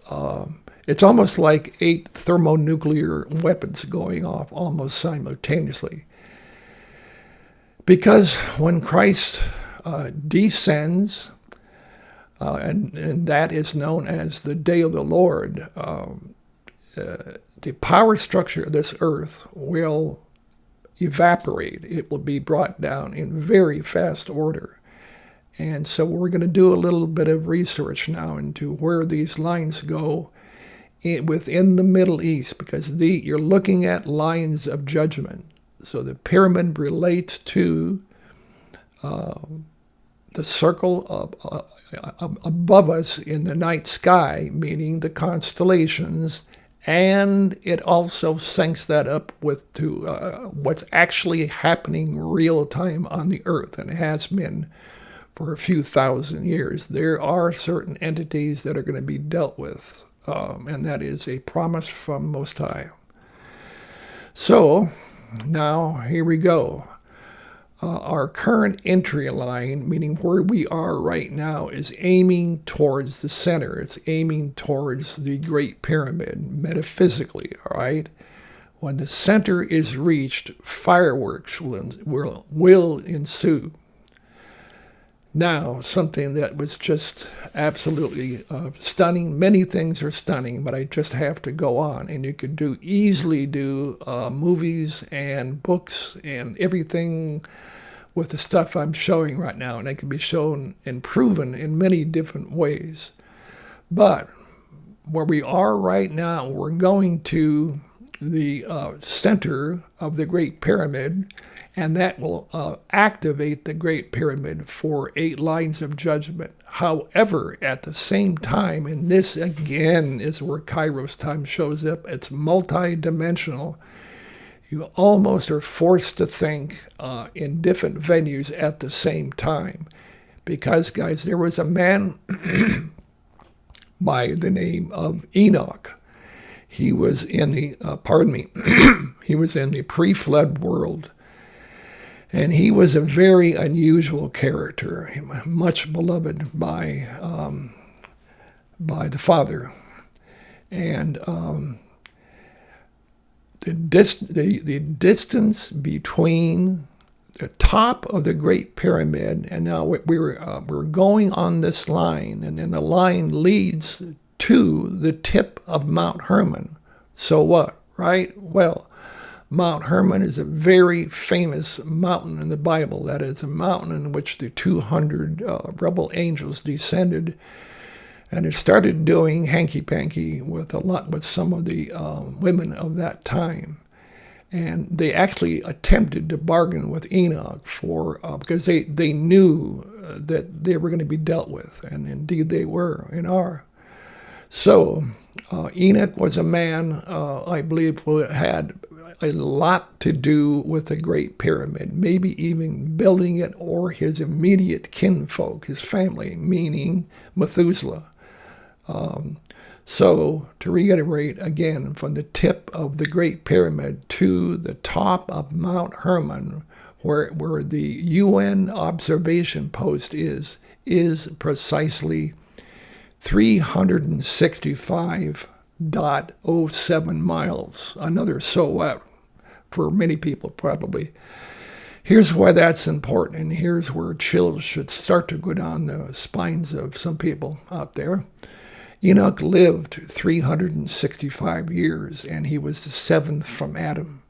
[SPEAKER 1] it's almost like 8 thermonuclear weapons going off almost simultaneously. Because when Christ descends, and that is known as the day of the Lord, the power structure of this earth will evaporate. It will be brought down in very fast order. And so we're going to do a little bit of research now into where these lines go within the Middle East, because you're looking at lines of judgment. So the pyramid relates to the circle above us in the night sky, meaning the constellations, and it also syncs that up with what's actually happening real time on the earth, and it has been for a few thousand years. There are certain entities that are going to be dealt with, and that is a promise from Most High. So now here we go. Our current entry line, meaning where we are right now, is aiming towards the center. It's aiming towards the Great Pyramid, metaphysically, all right? When the center is reached, fireworks will ensue. Now, something that was just absolutely stunning. Many things are stunning, but I just have to go on. And you could easily do movies and books and everything with the stuff I'm showing right now. And it can be shown and proven in many different ways. But where we are right now, we're going to the center of the Great Pyramid, and that will activate the Great Pyramid for 8 lines of judgment. However, at the same time, and this again is where Kairos time shows up, it's multi-dimensional. You almost are forced to think in different venues at the same time. Because, guys, there was a man by the name of Enoch. He was in the, he was in the pre-flood world. And he was a very unusual character, much beloved by the Father. And the distance between the top of the Great Pyramid, and now we're going on this line, and then the line leads to the tip of Mount Hermon. So what, right? Well, Mount Hermon is a very famous mountain in the Bible. That is a mountain in which the 200 rebel angels descended, and it started doing hanky-panky with some of the women of that time. And they actually attempted to bargain with Enoch because they knew that they were going to be dealt with, and indeed they were and are. So Enoch was a man, I believe, who had a lot to do with the Great Pyramid, maybe even building it, or his immediate kinfolk, his family, meaning Methuselah. So, to reiterate again, from the tip of the Great Pyramid to the top of Mount Hermon, where the UN observation post is precisely 365.07 miles. Another so what for many people, probably. Here's why that's important, and here's where chills should start to go down the spines of some people out there. Enoch lived 365 years, and he was the seventh from Adam.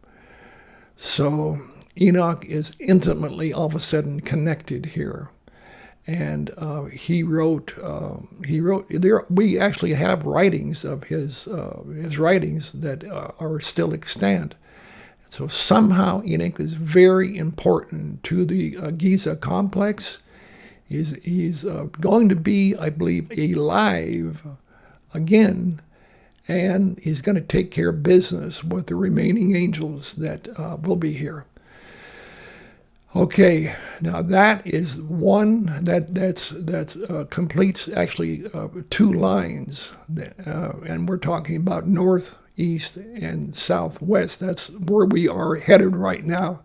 [SPEAKER 1] So Enoch is intimately, all of a sudden, connected here. And he wrote. We actually have writings of his writings that are still extant. So somehow Enoch is very important to the Giza complex. He's going to be, I believe, alive again, and he's going to take care of business with the remaining angels that will be here. Okay, now that is one that completes actually 2 lines, and we're talking about north, east, and southwest. That's where we are headed right now.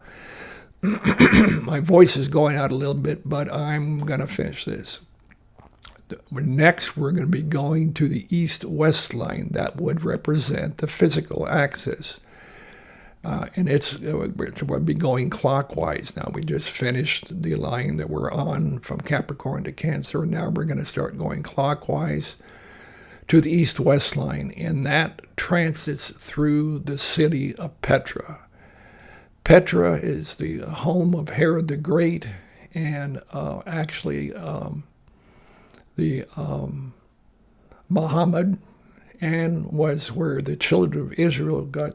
[SPEAKER 1] My voice is going out a little bit, but I'm going to finish this. Next, we're going to be going to the east-west line. That would represent the physical axis. And we'll be going clockwise now. We just finished the line that we're on from Capricorn to Cancer. Now we're going to start going clockwise to the east-west line, and that transits through the city of Petra. Petra is the home of Herod the Great, and Muhammad, and was where the children of Israel got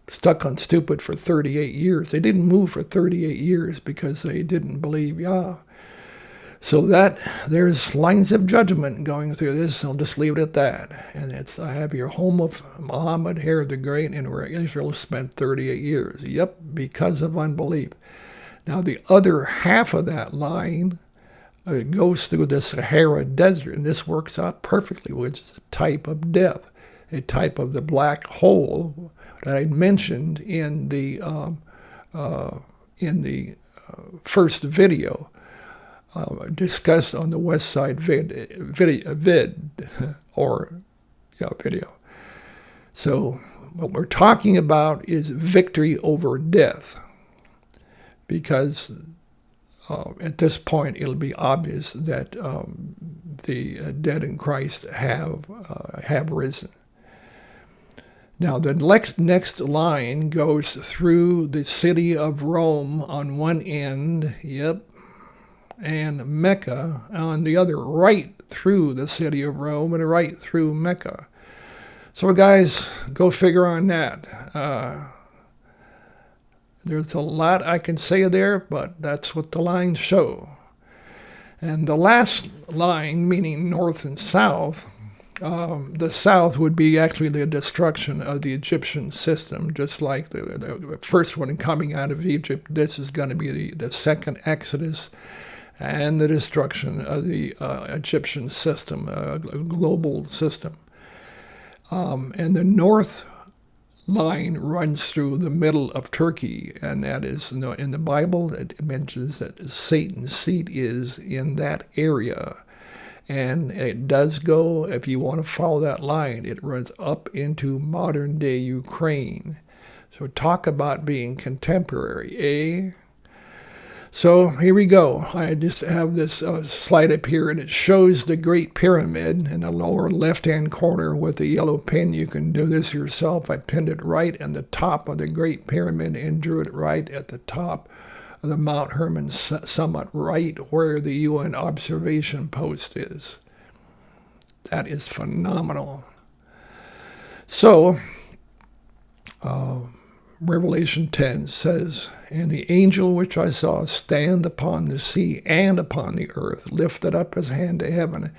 [SPEAKER 1] stuck on stupid for 38 years. They didn't move for 38 years because they didn't believe Yah. So there's lines of judgment going through this. I'll just leave it at that. And I have your home of Muhammad, Herod the Great, and where Israel spent 38 years. Yep, because of unbelief. Now the other half of that line goes through the Sahara Desert, and this works out perfectly, which is a type of death, a type of the black hole that I mentioned in the first video. Discussed on the West Side video. So what we're talking about is victory over death, because at this point it'll be obvious that the dead in Christ have risen. Now the next line goes through the city of Rome on one end. Yep. And Mecca on the other, right through the city of Rome and right through Mecca. So guys, go figure on that. There's a lot I can say there, but that's what the lines show. And the last line, meaning north and south, the south would be actually the destruction of the Egyptian system, just like the first one coming out of Egypt. This is going to be the second Exodus, and the destruction of the Egyptian system, a global system. And the north line runs through the middle of Turkey, and that is, in the Bible, it mentions that Satan's seat is in that area. And it does go, if you want to follow that line, it runs up into modern-day Ukraine. So talk about being contemporary, eh? So here we go. I just have this slide up here, and it shows the Great Pyramid in the lower left-hand corner with the yellow pin. You can do this yourself. I pinned it right in the top of the Great Pyramid and drew it right at the top of the Mount Hermon summit, right where the UN observation post is. That is phenomenal. So, Revelation 10 says, "And the angel which I saw stand upon the sea and upon the earth lifted up his hand to heaven,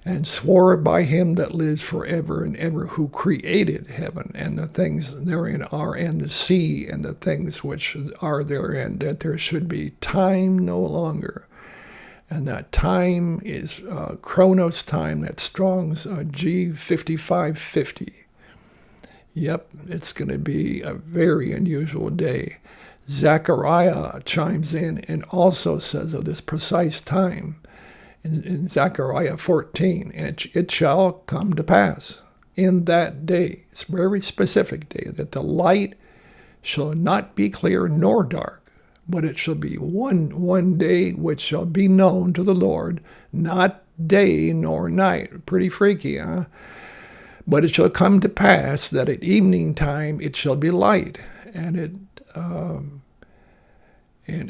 [SPEAKER 1] and swore by him that lives forever and ever, who created heaven and the things therein are, and the sea and the things which are therein, that there should be time no longer." And that time is Chronos time. That's Strong's G5550. Yep, it's going to be a very unusual day. Zechariah chimes in and also says of this precise time in Zechariah 14, "And it shall come to pass in that day," it's a very specific day, "that the light shall not be clear nor dark, but it shall be one day which shall be known to the Lord, not day nor night." Pretty freaky, huh? "But it shall come to pass that at evening time it shall be light, and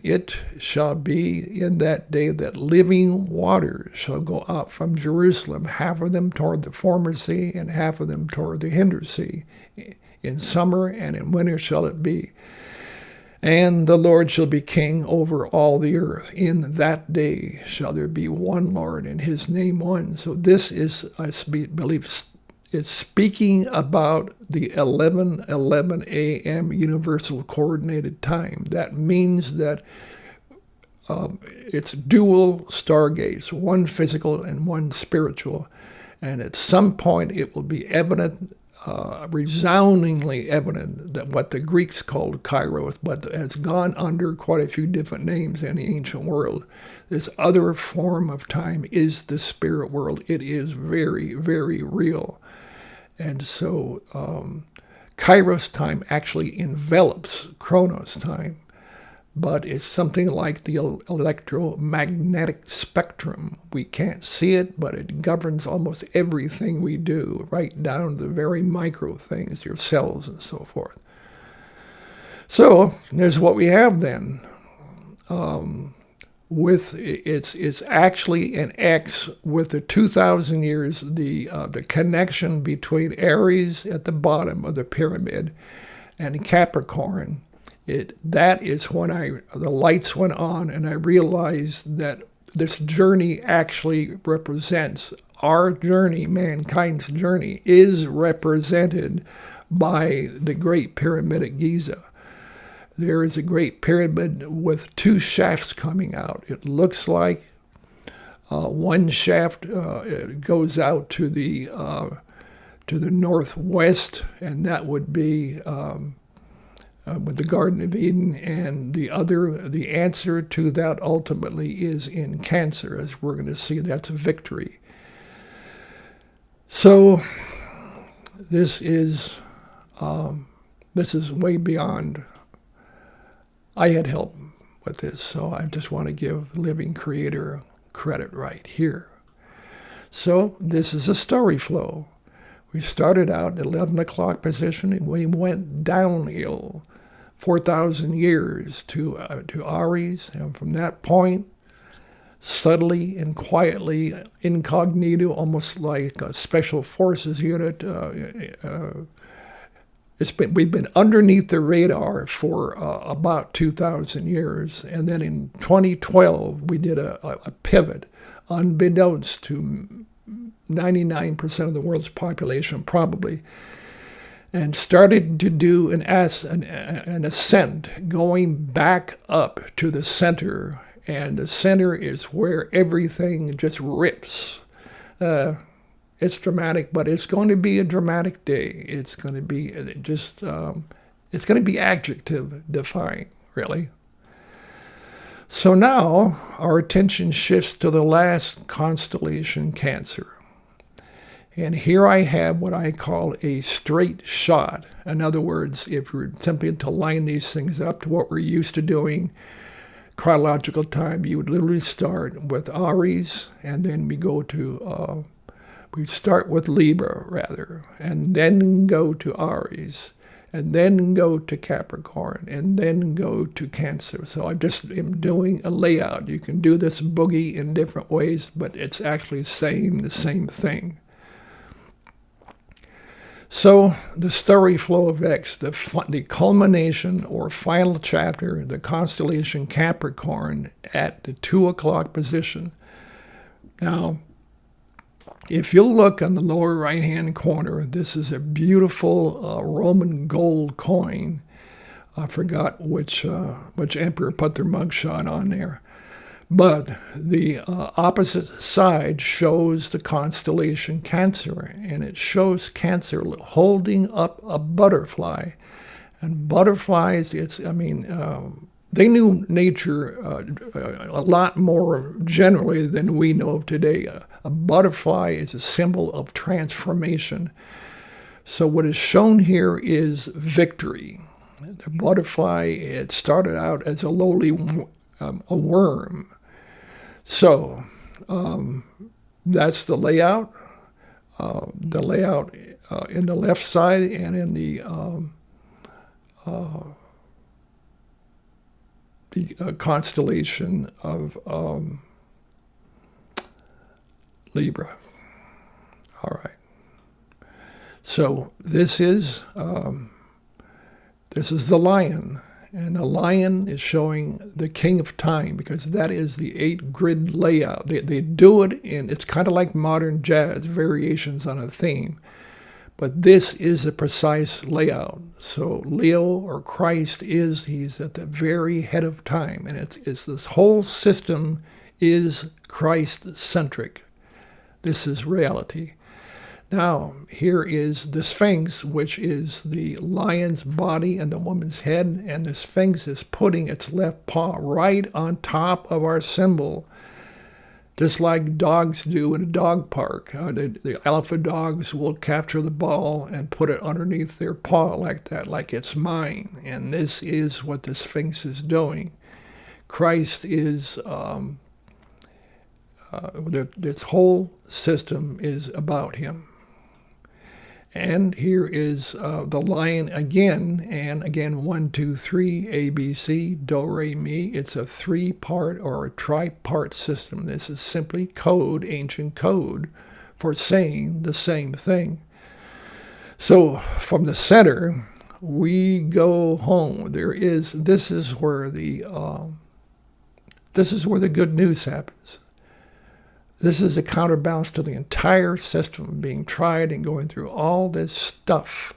[SPEAKER 1] it shall be in that day that living waters shall go out from Jerusalem, half of them toward the former sea, and half of them toward the hinder sea. In summer and in winter shall it be. And the Lord shall be king over all the earth. In that day shall there be one Lord, and his name one." So this is, I believe, it's speaking about the 11:11 a.m. Universal Coordinated Time. That means that it's dual stargates, one physical and one spiritual. And at some point it will be evident, resoundingly evident, that what the Greeks called Kairos, but has gone under quite a few different names in the ancient world. This other form of time is the spirit world. It is very, very real. And so Kairos time actually envelops Chronos time, but it's something like the electromagnetic spectrum. We can't see it, but it governs almost everything we do, right down to the very micro things, your cells and so forth. So there's what we have then. It's actually an X with the 2,000 years, the connection between Aries at the bottom of the pyramid and Capricorn. That is when the lights went on, and I realized that this journey actually represents our journey. Mankind's journey is represented by the Great Pyramid at Giza. There is a Great Pyramid with two shafts coming out. It looks like one shaft goes out to the northwest, and that would be with the Garden of Eden, and the answer to that ultimately is in Cancer, as we're going to see. That's a victory. So this is way beyond. I had help with this, so I just want to give Living Creator credit right here. So this is a story flow. We started out at 11 o'clock position, and we went downhill 4,000 years to Aries, and from that point, subtly and quietly, incognito, almost like a special forces unit, we've been underneath the radar for about 2,000 years. And then in 2012, we did a pivot, unbeknownst to 99% of the world's population, probably, and started to do an ascent, going back up to the center. And the center is where everything just rips. It's dramatic, but it's going to be a dramatic day. It's going to be it's going to be adjective defying, really. So now our attention shifts to the last constellation, Cancer. And here I have what I call a straight shot. In other words, if we're simply to line these things up to what we're used to doing, chronological time, you would literally start with Aries, and then we start with Libra, rather, and then go to Aries, and then go to Capricorn, and then go to Cancer. So I just am doing a layout. You can do this boogie in different ways, but it's actually saying the same thing. So the story flow of X, the culmination or final chapter, the constellation Capricorn at the 2 o'clock position. Now, if you look on the lower right-hand corner, this is a beautiful Roman gold coin. I forgot which emperor put their mugshot on there. But the opposite side shows the constellation Cancer, and it shows Cancer holding up a butterfly. And butterflies, they knew nature a lot more generally than we know today. A butterfly is a symbol of transformation. So what is shown here is victory. The butterfly, it started out as a lowly a worm. So that's the layout. The layout in the left side and in the constellation of Libra. All right. So this is the lion. And the lion is showing the king of time, because that is the 8-grid layout. They do it it's kind of like modern jazz, variations on a theme. But this is a precise layout. So Leo, or Christ, he's at the very head of time. And it's this whole system is Christ-centric. This is reality. Now, here is the Sphinx, which is the lion's body and the woman's head, and the Sphinx is putting its left paw right on top of our symbol, just like dogs do in a dog park. The alpha dogs will capture the ball and put it underneath their paw like that, like it's mine. And this is what the Sphinx is doing. Christ is, this whole system is about him. And here is the lion again, and again, 1, 2, 3, A, B, C, do, re, mi. It's a 3-part or a tripart system. This is simply code, ancient code, for saying the same thing. So from the center, we go home. This is where the good news happens. This is a counterbalance to the entire system being tried and going through all this stuff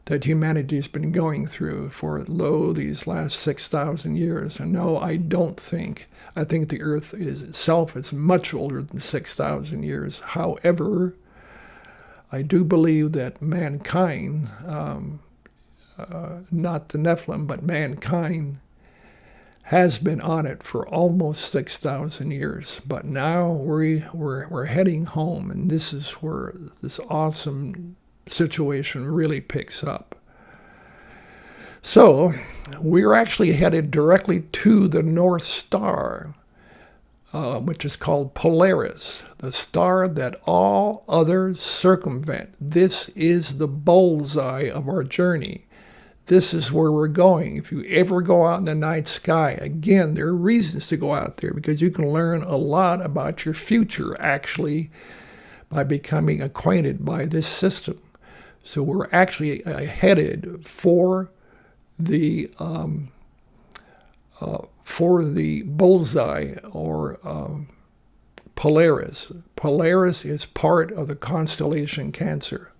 [SPEAKER 1] that humanity has been going through for these last 6,000 years. And no, I think the earth itself is much older than 6,000 years. However, I do believe that mankind, not the Nephilim, but mankind, has been on it for almost 6,000 years. But now we're heading home, and this is where this awesome situation really picks up. So we're actually headed directly to the North Star, which is called Polaris, the star that all others circumvent. This is the bullseye of our journey. This is where we're going. If you ever go out in the night sky, again, there are reasons to go out there, because you can learn a lot about your future, actually, by becoming acquainted by this system. So we're actually headed for the bullseye, or Polaris. Polaris is part of the constellation Cancer.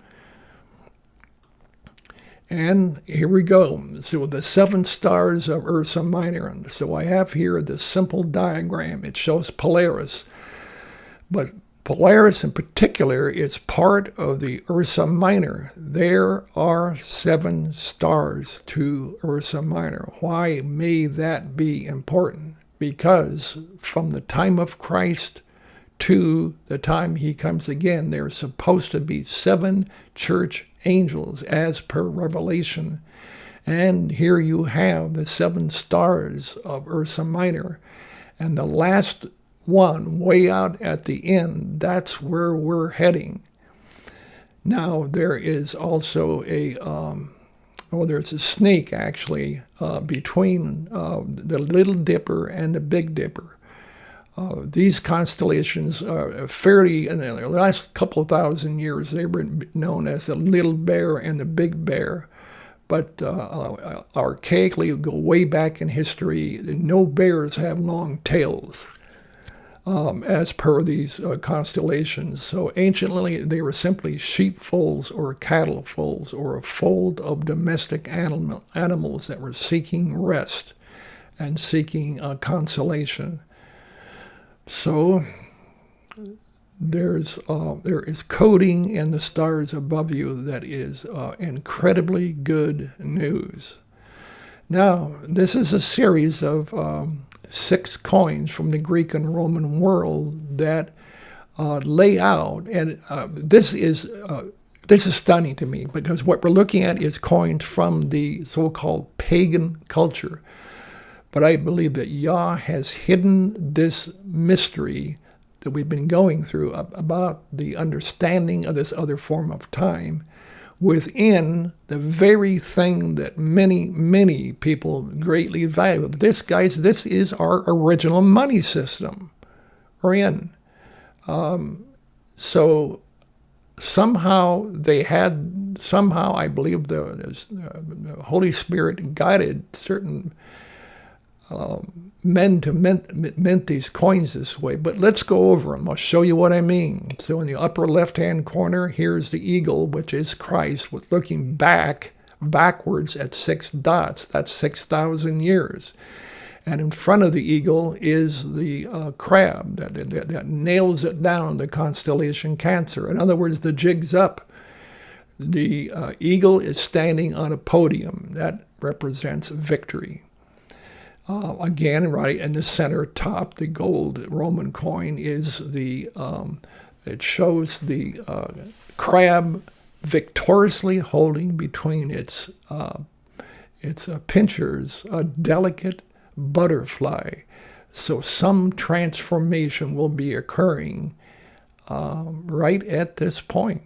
[SPEAKER 1] And here we go. So the 7 stars of Ursa Minor. So I have here this simple diagram. It shows Polaris. But Polaris in particular is part of the Ursa Minor. There are 7 stars to Ursa Minor. Why may that be important? Because from the time of Christ to the time he comes again. There's supposed to be 7 church angels as per Revelation. And here you have the 7 stars of Ursa Minor. And the last one, way out at the end, that's where we're heading. Now, there is also there's a snake, actually, between the Little Dipper and the Big Dipper. These constellations are fairly, in the last couple of thousand years, they were known as the Little Bear and the Big Bear. But archaically, go way back in history, no bears have long tails, as per these constellations. So anciently, they were simply sheepfolds or cattle folds, or a fold of domestic animals that were seeking rest and seeking consolation. So there is coding in the stars above you that is incredibly good news. Now, this is a series of 6 coins from the Greek and Roman world that lay out, and this is stunning to me, because what we're looking at is coins from the so-called pagan culture. But I believe that Yah has hidden this mystery that we've been going through about the understanding of this other form of time within the very thing that many, many people greatly value. This, guys, this is our original money system we're in. So somehow I believe the Holy Spirit guided certain men to mint these coins this way. But let's go over them. I'll show you what I mean. So in the upper left-hand corner, here's the eagle, which is Christ, with looking backwards at 6 dots. That's 6,000 years. And in front of the eagle is the crab that nails it down, the constellation Cancer. In other words, the jig's up. The eagle is standing on a podium. That represents victory. Again, right in the center top, the gold Roman coin is it shows the crab victoriously holding between its pincers a delicate butterfly. So some transformation will be occurring right at this point.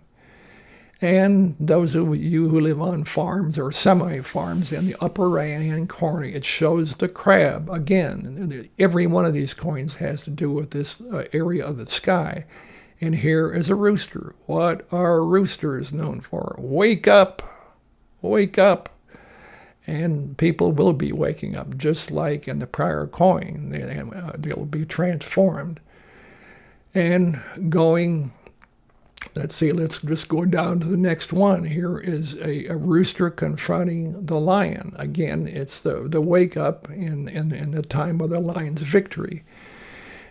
[SPEAKER 1] And those of you who live on farms or semi-farms, in the upper right-hand corner, it shows the crab. Again, every one of these coins has to do with this area of the sky. And here is a rooster. What are roosters known for? Wake up! Wake up! And people will be waking up, just like in the prior coin. They'll be transformed. And going... Let's see, let's just go down to the next one. Here is a rooster confronting the lion. Again, it's the wake up in the time of the lion's victory.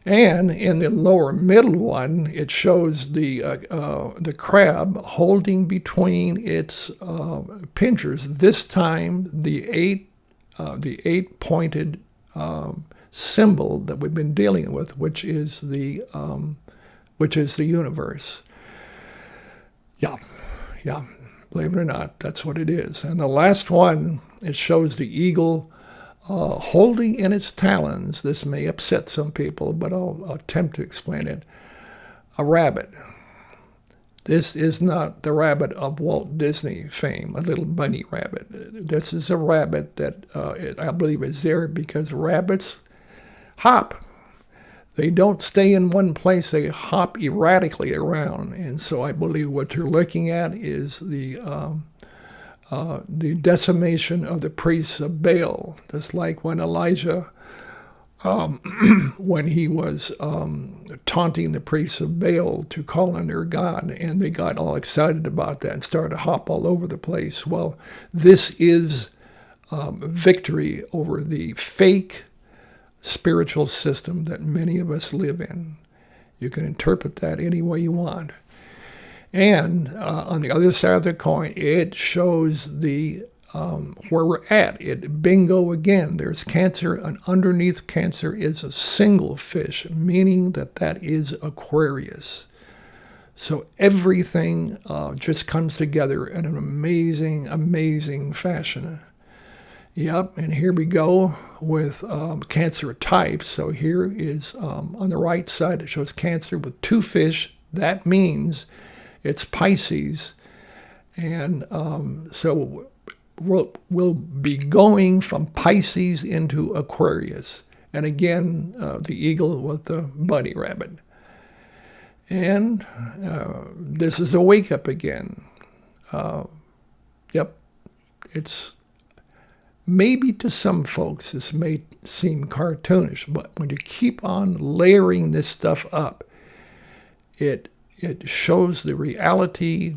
[SPEAKER 1] And in the lower middle one, it shows the crab holding between its pincers. This time, the eight-pointed symbol that we've been dealing with, which is the universe. Yeah, believe it or not, that's what it is. And the last one, it shows the eagle holding in its talons. This may upset some people, but I'll attempt to explain it. A rabbit. This is not the rabbit of Walt Disney fame, a little bunny rabbit. This is a rabbit that I believe is there because rabbits hop. They don't stay in one place. They hop erratically around. And so I believe what you're looking at is the decimation of the priests of Baal, just like when Elijah, when he was taunting the priests of Baal to call on their God, and they got all excited about that and started to hop all over the place. Well, this is victory over the fake spiritual system that many of us live in. You can interpret that any way you want. And on the other side of the coin, it shows the where we're at. Bingo again. There's cancer, and underneath cancer is a single fish, meaning that is Aquarius. So everything just comes together in an amazing, amazing fashion. Yep, and here we go with cancer types. So here is on the right side, it shows cancer with 2 fish. That means it's Pisces. And so we'll be going from Pisces into Aquarius. And again, the eagle with the bunny rabbit. And this is a wake up again. Yep, it's maybe to some folks this may seem cartoonish, but when you keep on layering this stuff up, it shows the reality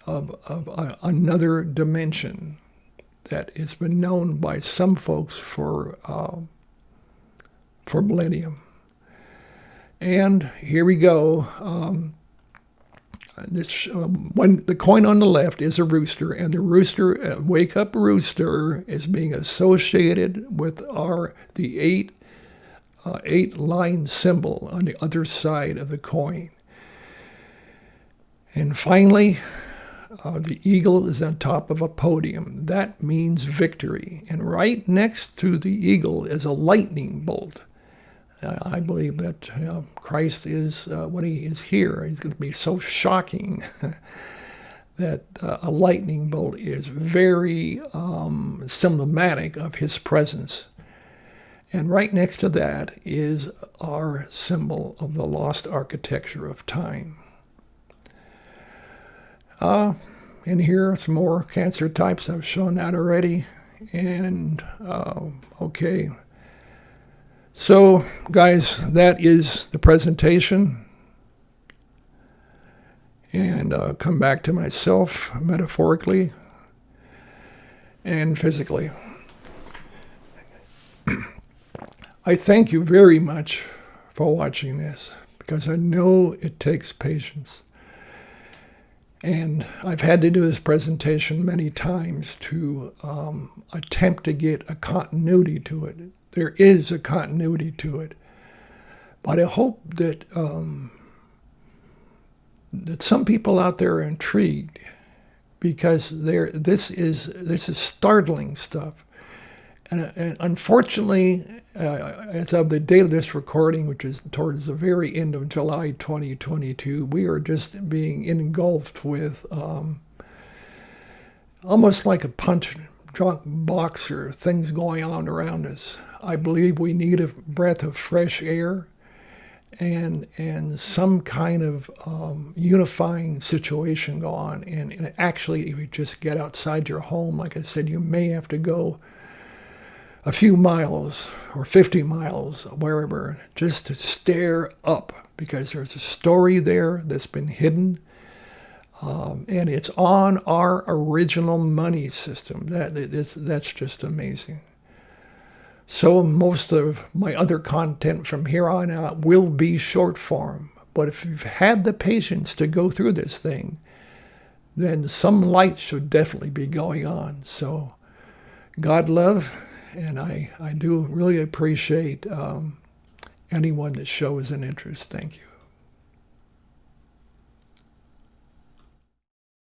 [SPEAKER 1] of another dimension that has been known by some folks for millennium. And here we go. The coin on the left is a rooster, and the rooster, wake up rooster, is being associated with the 8-line symbol on the other side of the coin. And finally, the eagle is on top of a podium. That means victory. And right next to the eagle is a lightning bolt. I believe that Christ is, when he is here, he's going to be so shocking that a lightning bolt is very symptomatic of his presence. And right next to that is our symbol of the lost architecture of time. In here, some more cancer types. I've shown that already. And, okay. So, guys, that is the presentation. And come back to myself, metaphorically and physically. I thank you very much for watching this, because I know it takes patience. And I've had to do this presentation many times to attempt to get a continuity to it. There is a continuity to it. But I hope that that some people out there are intrigued, because this is startling stuff. And unfortunately, as of the date of this recording, which is towards the very end of July 2022, we are just being engulfed with almost like a punch-drunk boxer, things going on around us. I believe we need a breath of fresh air and some kind of unifying situation go on. And actually, if you just get outside your home, like I said, you may have to go a few miles or 50 miles, wherever, just to stare up, because there's a story there that's been hidden, and it's on our original money system. That's just amazing. So most of my other content from here on out will be short form, but if you've had the patience to go through this thing, then some light should definitely be going on. So God love. And I do really appreciate anyone that shows an interest. Thank you.